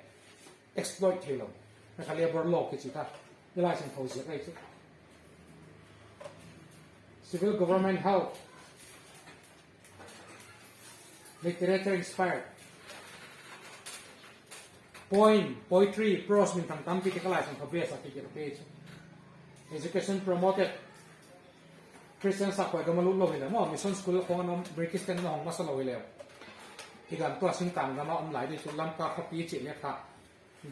exploit เทลงนะครับเรียบร้อยโลกที่สิครับเวลาฉันเขาเสียไปสิ civil government health literature inspired poetry prose มีทั้งตั้มที่ที่เขาไล่ฉันเขาเบียดสักที่เกี่ยวกับเพศ education promoted Christian สักไว้ก็มาลุ้นโลกเลยมั้ง mission school ของน้อง British กันน้องมาสโลว์เลยอีกอันตัวสิ่งต่างกันมาอมหลายที่สุดลำกาขปีจิเนี่ยค่ะ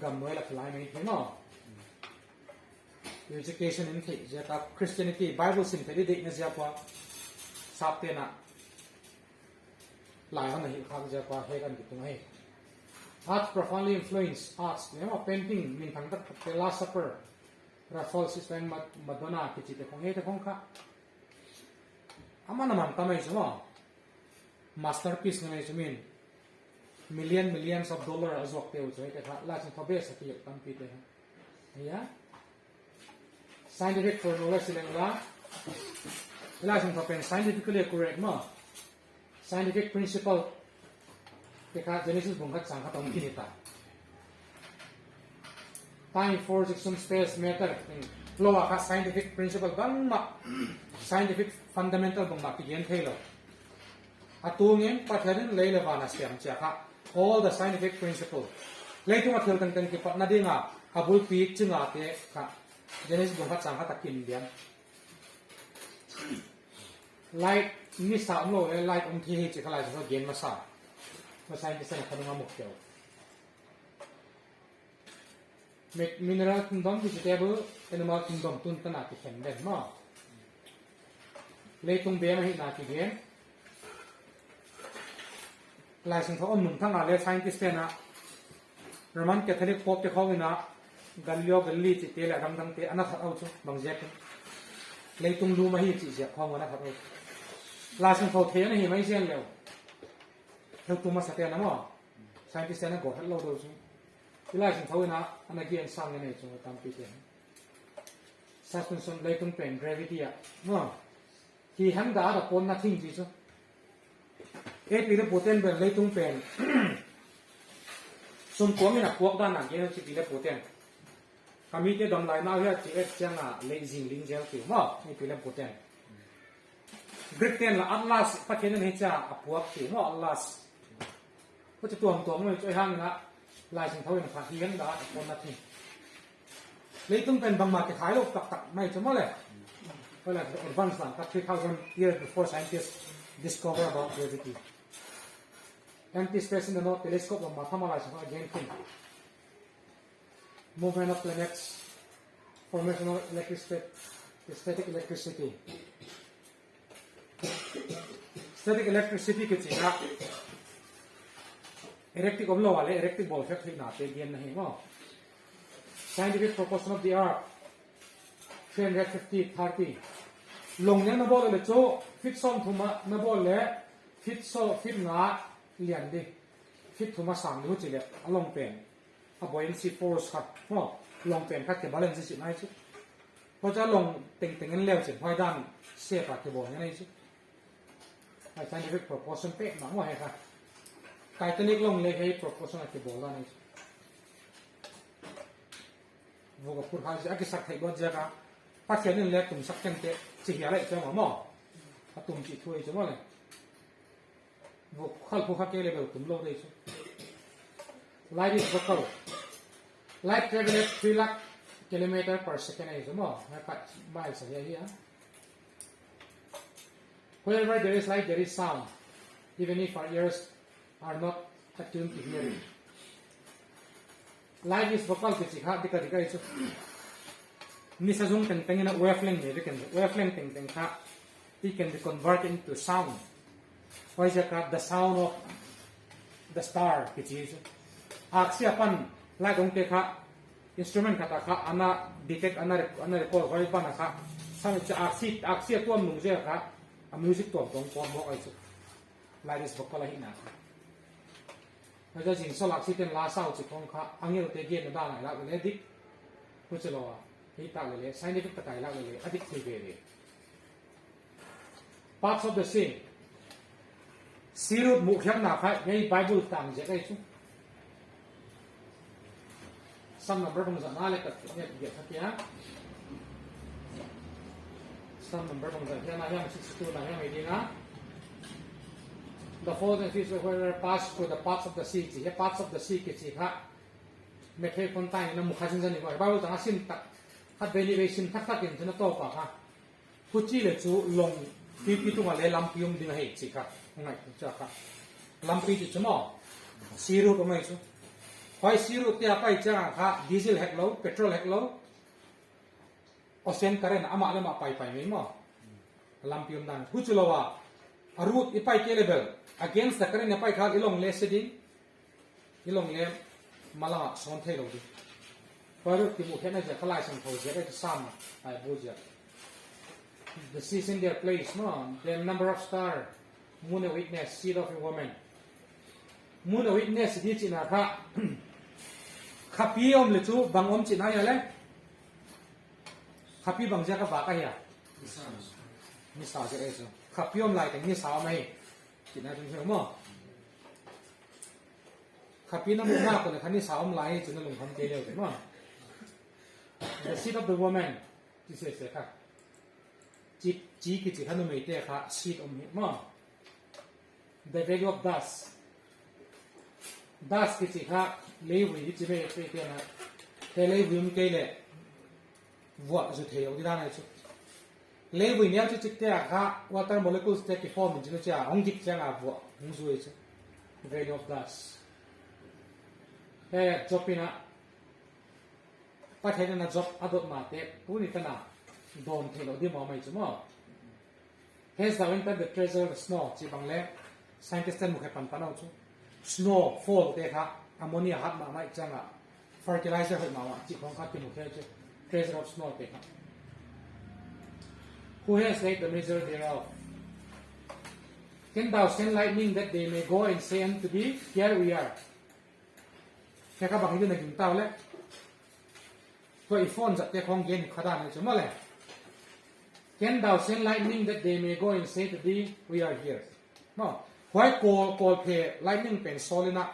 กำน้อยหลักหลายไม่เห็นเนาะ education นี่ที่จะกับ Christianity Bible สิ่งที่ได้ในเจ้าว่าทราบเต็นะหลายคนในข้าจะว่าให้กันติดตรงให้ art profoundly influence arts เนี่ยว่า painting มีทั้งตั้งแต่ Last Supper Raffles System Madonna ที่จิตของให้แต่ของข้าอามันมันทำไมใช่ไหม masterpiece นั่นเองใช่ไหมmillions of dollars อาจจะเที่ยวใช่ไหมแต่ถ้าล่าสุดทบีสักอย่างตั้งปีเดียวเนี่ย scientific formula สิ่งละล่าสุดทเป็น scientifically correct มั้ง scientific principle แต่ถ้า Genesis บุญขัดสังขัดตรงที่นี่ตา time force action space matter โลกา scientific principle บ้างมั้ง scientific fundamental บุญมาที่เรียนเท่าไหร่อะตัวเงี้ยปัจจัยนั้นเลยเลยวานาเสียงเจ้าค่ะ all the scientific principle เลยที่มาเที่ยวตั้งๆที่ปัจนาดีงาฮับบุลปีจึงอาเตะค่ะเจนิสบุญพัฒน์สังฆตะกินเดียน light นี่สามโลเลย light องค์ที่ให้จิตขลายจะเย็นมาสามาใช้ที่เส้นขนมหมกเดียว mineral kingdom vegetable animal kingdom ตุนตนาที่แข็งแรงมากเลยตรงเบี้ยมาให้นาที่เดียนลายสิ่งเขาอมหนุนทั้งหลายเลย scientist เนี่ยนะโรมันแคทอลิกโป๊ปจะเข้าไปนะ galio galli chi te la dang te ana khat au chu bang je ke leitung lu ma hi chi je khong ana khat au la sin pho the na hi mai sian leo thau tu ma sa te na mo scientist na go hello do chu la sin thau na ana ki an sang ne chu tam pi te suspension leitung pen gravity ya no ki hang da da pon na thing chi chu e pi de poten ben leitung pen sum ko mi na kuak da na ge chi pi de poten kami te dom lai na ya chi et chang a le jing ling jang ti mo ni pi le poten grip ten la atlas pa chen ne cha a puak ti mo atlas ko cha tuam tuam mo choi hang na lai sing thau na pha hi hang da pon na thing leitung pen bang ma te khai lo tak tak mai chu mo le ko la advanced one 3000 years before scientists discover about gravity empty space in the North Telescope of mathematics again thing movement of planets formation of static electricity static electricity ke china electric omlo wale electric ball effect na te gen nahi mo scientific proportion of the earth 350 30 long ne na bol le cho fit som thuma na bol le fit nga lian di fit thuma sang lu chi le along pen a buoyancy force khat mo long pen khat ke balance chi mai chu ko cha long teng en lew chen hoi dan se pa ke bo ngai chu ai scientific proportion pe ma mo he kha titanic long le he proportion ke bo la nei wo ko pur ha ja ke sak thai bo ja ka pa chen en le tum sak chen te chi ya le cha mo a tum chi thui chu mo le wo khal phu kha ke le tum lo dei chu light is vocal light travel at 3 lakh kilometer per second is more miles here wherever there is light there is sound even if our ears are not attuned to hear it light is vocal ki ha dika isu ni sa jung teng teng na wavelength ne can wavelength teng kha it can be converted into sound why is the sound of the star ki isu aksia pan la dong te kha instrument kha ta kha ana detect ana record hoi pan kha sam cha aksia tuam nung je kha a music tuam tong pom mo ai chu like is vocal hi na na ja jing so lak si ten la sao chi khong kha angel te gen da lai la le dik pu che lo hi ta le scientific ta kai la le adik thi be parts of the sea sirut mu khyam na kha nei bible tang je kai chu some number from the Malik get here. Some number from the Hiana 62 Medina. The following fish were passed through the parts of the sea. Here parts of the sea kichika. Make contain no Mukhasin and Bible Tanasin had elevation Tatak into the Topa. Puchi le chu long pipi to Malay lampium din hate chika. Lampi to more. Zero to make so. Why zero te apa icha ha diesel hek low petrol hek low ocean current ama lama pai me mo lampium dan huchulowa arut ipai ke level against the current ipai kha ilong le seding ilong le mala son thai lo di paru ti mu khena ja khalai sang tho je ka sam ai boja the seas in their place no the number of star moon a witness seed of a woman moon a witness di china kha khapi om le chu bang om chin ya le khapi bang ja ka ba ka ya ni sa je e chu khapi om lai te ni sa mai chin na chung mo khapi na mu ma ko ne khani sa om lai chu na lung kham te le mo the seed of the woman this is ka chi ki chi khanu mai te kha seed om mo the value of dust ki chi kha le wi chi be te na te le wi m ke le wa zu the yo di da na chu le wi ne chu chi te kha water molecules te ki form ji cha ong ki cha na wa mu zu chu value of dust jopina pa the na job adot ma te pu ni ta na don the lo di mo mai chu mo has the winter the treasure of snow chi bang le scientist mu khe pan pa no chu snow fall te kha ammonia hat ma mai changa fertilizer ให้มาว่าจิตของข้าเป็นหัวใจ treasure of small เป็นครับ Who has laid the measure thereof? Can thou send lightning that they may go and say unto thee, Here we are. แค่ก็บอกให้ดูในถึงเต้าแล้วตัวอีโฟนจะเจ้าของเย็นขนาดนี้จะมาเลย Can thou send lightning that they may go and say to thee, We are here. เนาะหอยโกลเพย์ไลนิ่งเป็นโซลินะ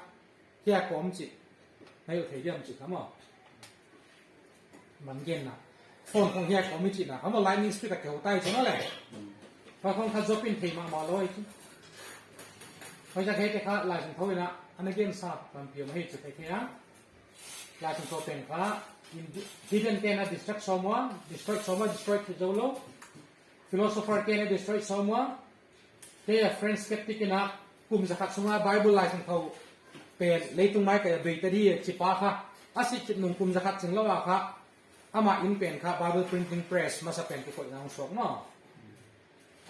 เที่ยกอมจิในอุทยานจิครับมั้งมันเย็นนะโฟนของเที่ยกอมจินะเขาบอกไลนิ่งสปีดเกี่ยวใต้ใช่ไหมเลยเพราะของเขาจะเป็นเพย์มาลอยเขาจะเห็นแต่เขาลายของเขาเลยนะอันนี้เย็นทราบมันเพียงไม่จุดเทียลายของเขาเป็นเขา Hidden can destroy someone, destroy to Zolo. Philosopher can destroy someone. They are friends skeptic enough. กลุ่มสักสมัย Bible ลายของเขาเป็นเลยตรงไม้กับเบรตที่จิปาค่ะอาศัยจิตหนุ่มกลุ่มสักจึงเล่าว่าค่ะอามาอินเป็นค่ะ Bible printing press มาสักเป็นที่คนงานสอบเนาะ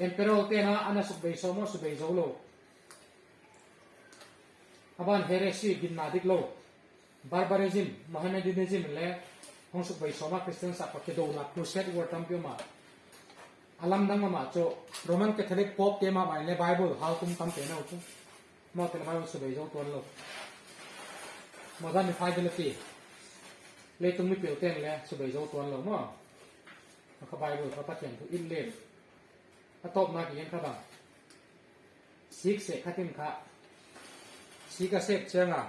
Emperor เตนะอันนั้นสุเบย์โซโมสุเบย์โซโลอาบัน heresy กินนาดิกโล barbarism Mohammedanism และห้องสุเบย์โซมาคริสเตียนสักปะเกโดนักครูเซตวอร์ตัมเปียมาอาลัมดังมาโจโรมันแคทอลิกป๊อปเกมาในไบเบิลฮาวคุมตัมเปนะอุมาเป็นไบเบิลสุเบย์โซตัวโลมาด้านมีไฟเดลิตี้เลยตรงมีเปลี่ยนเต้นเลยสุเบย์โซตัวโลมั้งเขาไบเบิลเขาตัดเขียนถูกอินเล่ถ้าตบมากี่ยังครับบ้างซิกเซคัติมค่ะซิกเซกเชียงอ่ะ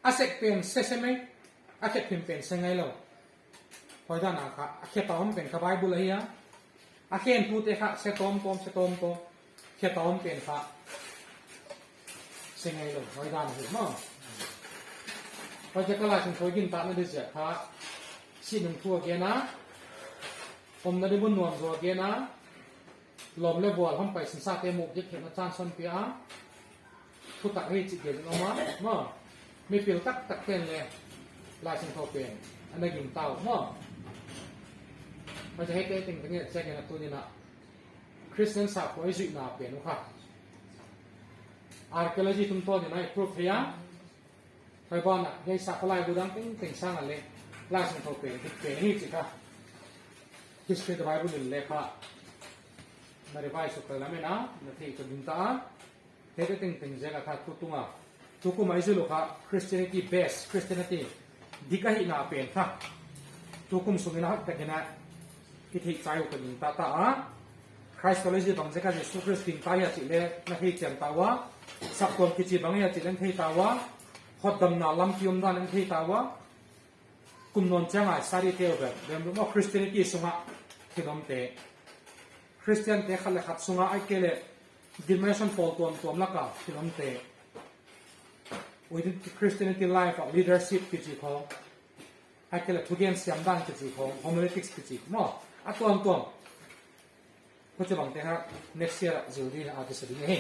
อาเซกเป็นเซเซไหมอาเซกพิมเป็นเซงไงเราพอจะหนักค่ะอาเขตอมเป็นขบายบุเลยอ่ะอาเขนพูดเองค่ะเซตอมเขตอมเป็นค่ะเซงไงเราพอจะหนักถูกมั้งพอจะกลายเป็นคนยินตาไม่ได้เสียค่ะสิ่งหนึ่งทั่วเกนะผมนั่นได้บุญนวลตัวเกนะลมเล็บวัวทำไปสินสาเตมุกยึดเห็นอาจารย์สันเปียผู้ตักให้จิตเกิดออกมาเมื่อมีเปลี่ยนตักเป็นเลยลายสินเขาเป็นอันนี้ยิงเต่าเมื่อมันจะให้เกิดสิ่งที่แจ้งกันตัวนี้นะคริสเตียนสาวคนอิสุนาเป็นนะครับ Archaeology ตุ้มต้นอย่างไรพรูฟเฮียไฟบอลน่ะให้สักลายบูดังเป็นสร้างอะไรลายสินเขาเป็นนี่จิค่ะ History the Bible เลยค่ะมาเรียบร้อยสุดแล้วไหมนะนาทีจะดึงตาเฮ้ยเป็นเจค่ะทุกคนมาอิสุลุค่ะ Christianity base Christianity ดีกันหินาเป็นค่ะทุกคนสุนินะแต่กันนะที่ที่ใจอุปนิตาChristology บางเจ้าจะสุคริสตินตายจิเลนาทีเจียมตาวะสักคนกิจบางอย่างจิเลนที่ตาวะฮอดดำนาลำคิวมด้านที่ตาวะกุมนนจังไงสารีเทียวแบบเรื่องว่า Christianity สุงะที่น้องเตะ Christian เตะขัดเลยขัดสุงะไอเกล dimension fall ตัวมลักกะที่น้องเตะ within Christianity life leadership กิจของไอเกลทุกอย่างเสียงดังกิจของ homiletics กิจมั้งอ่ะตัวก็จะบังเตะครับ next year จะดีอาจจะสุดนี้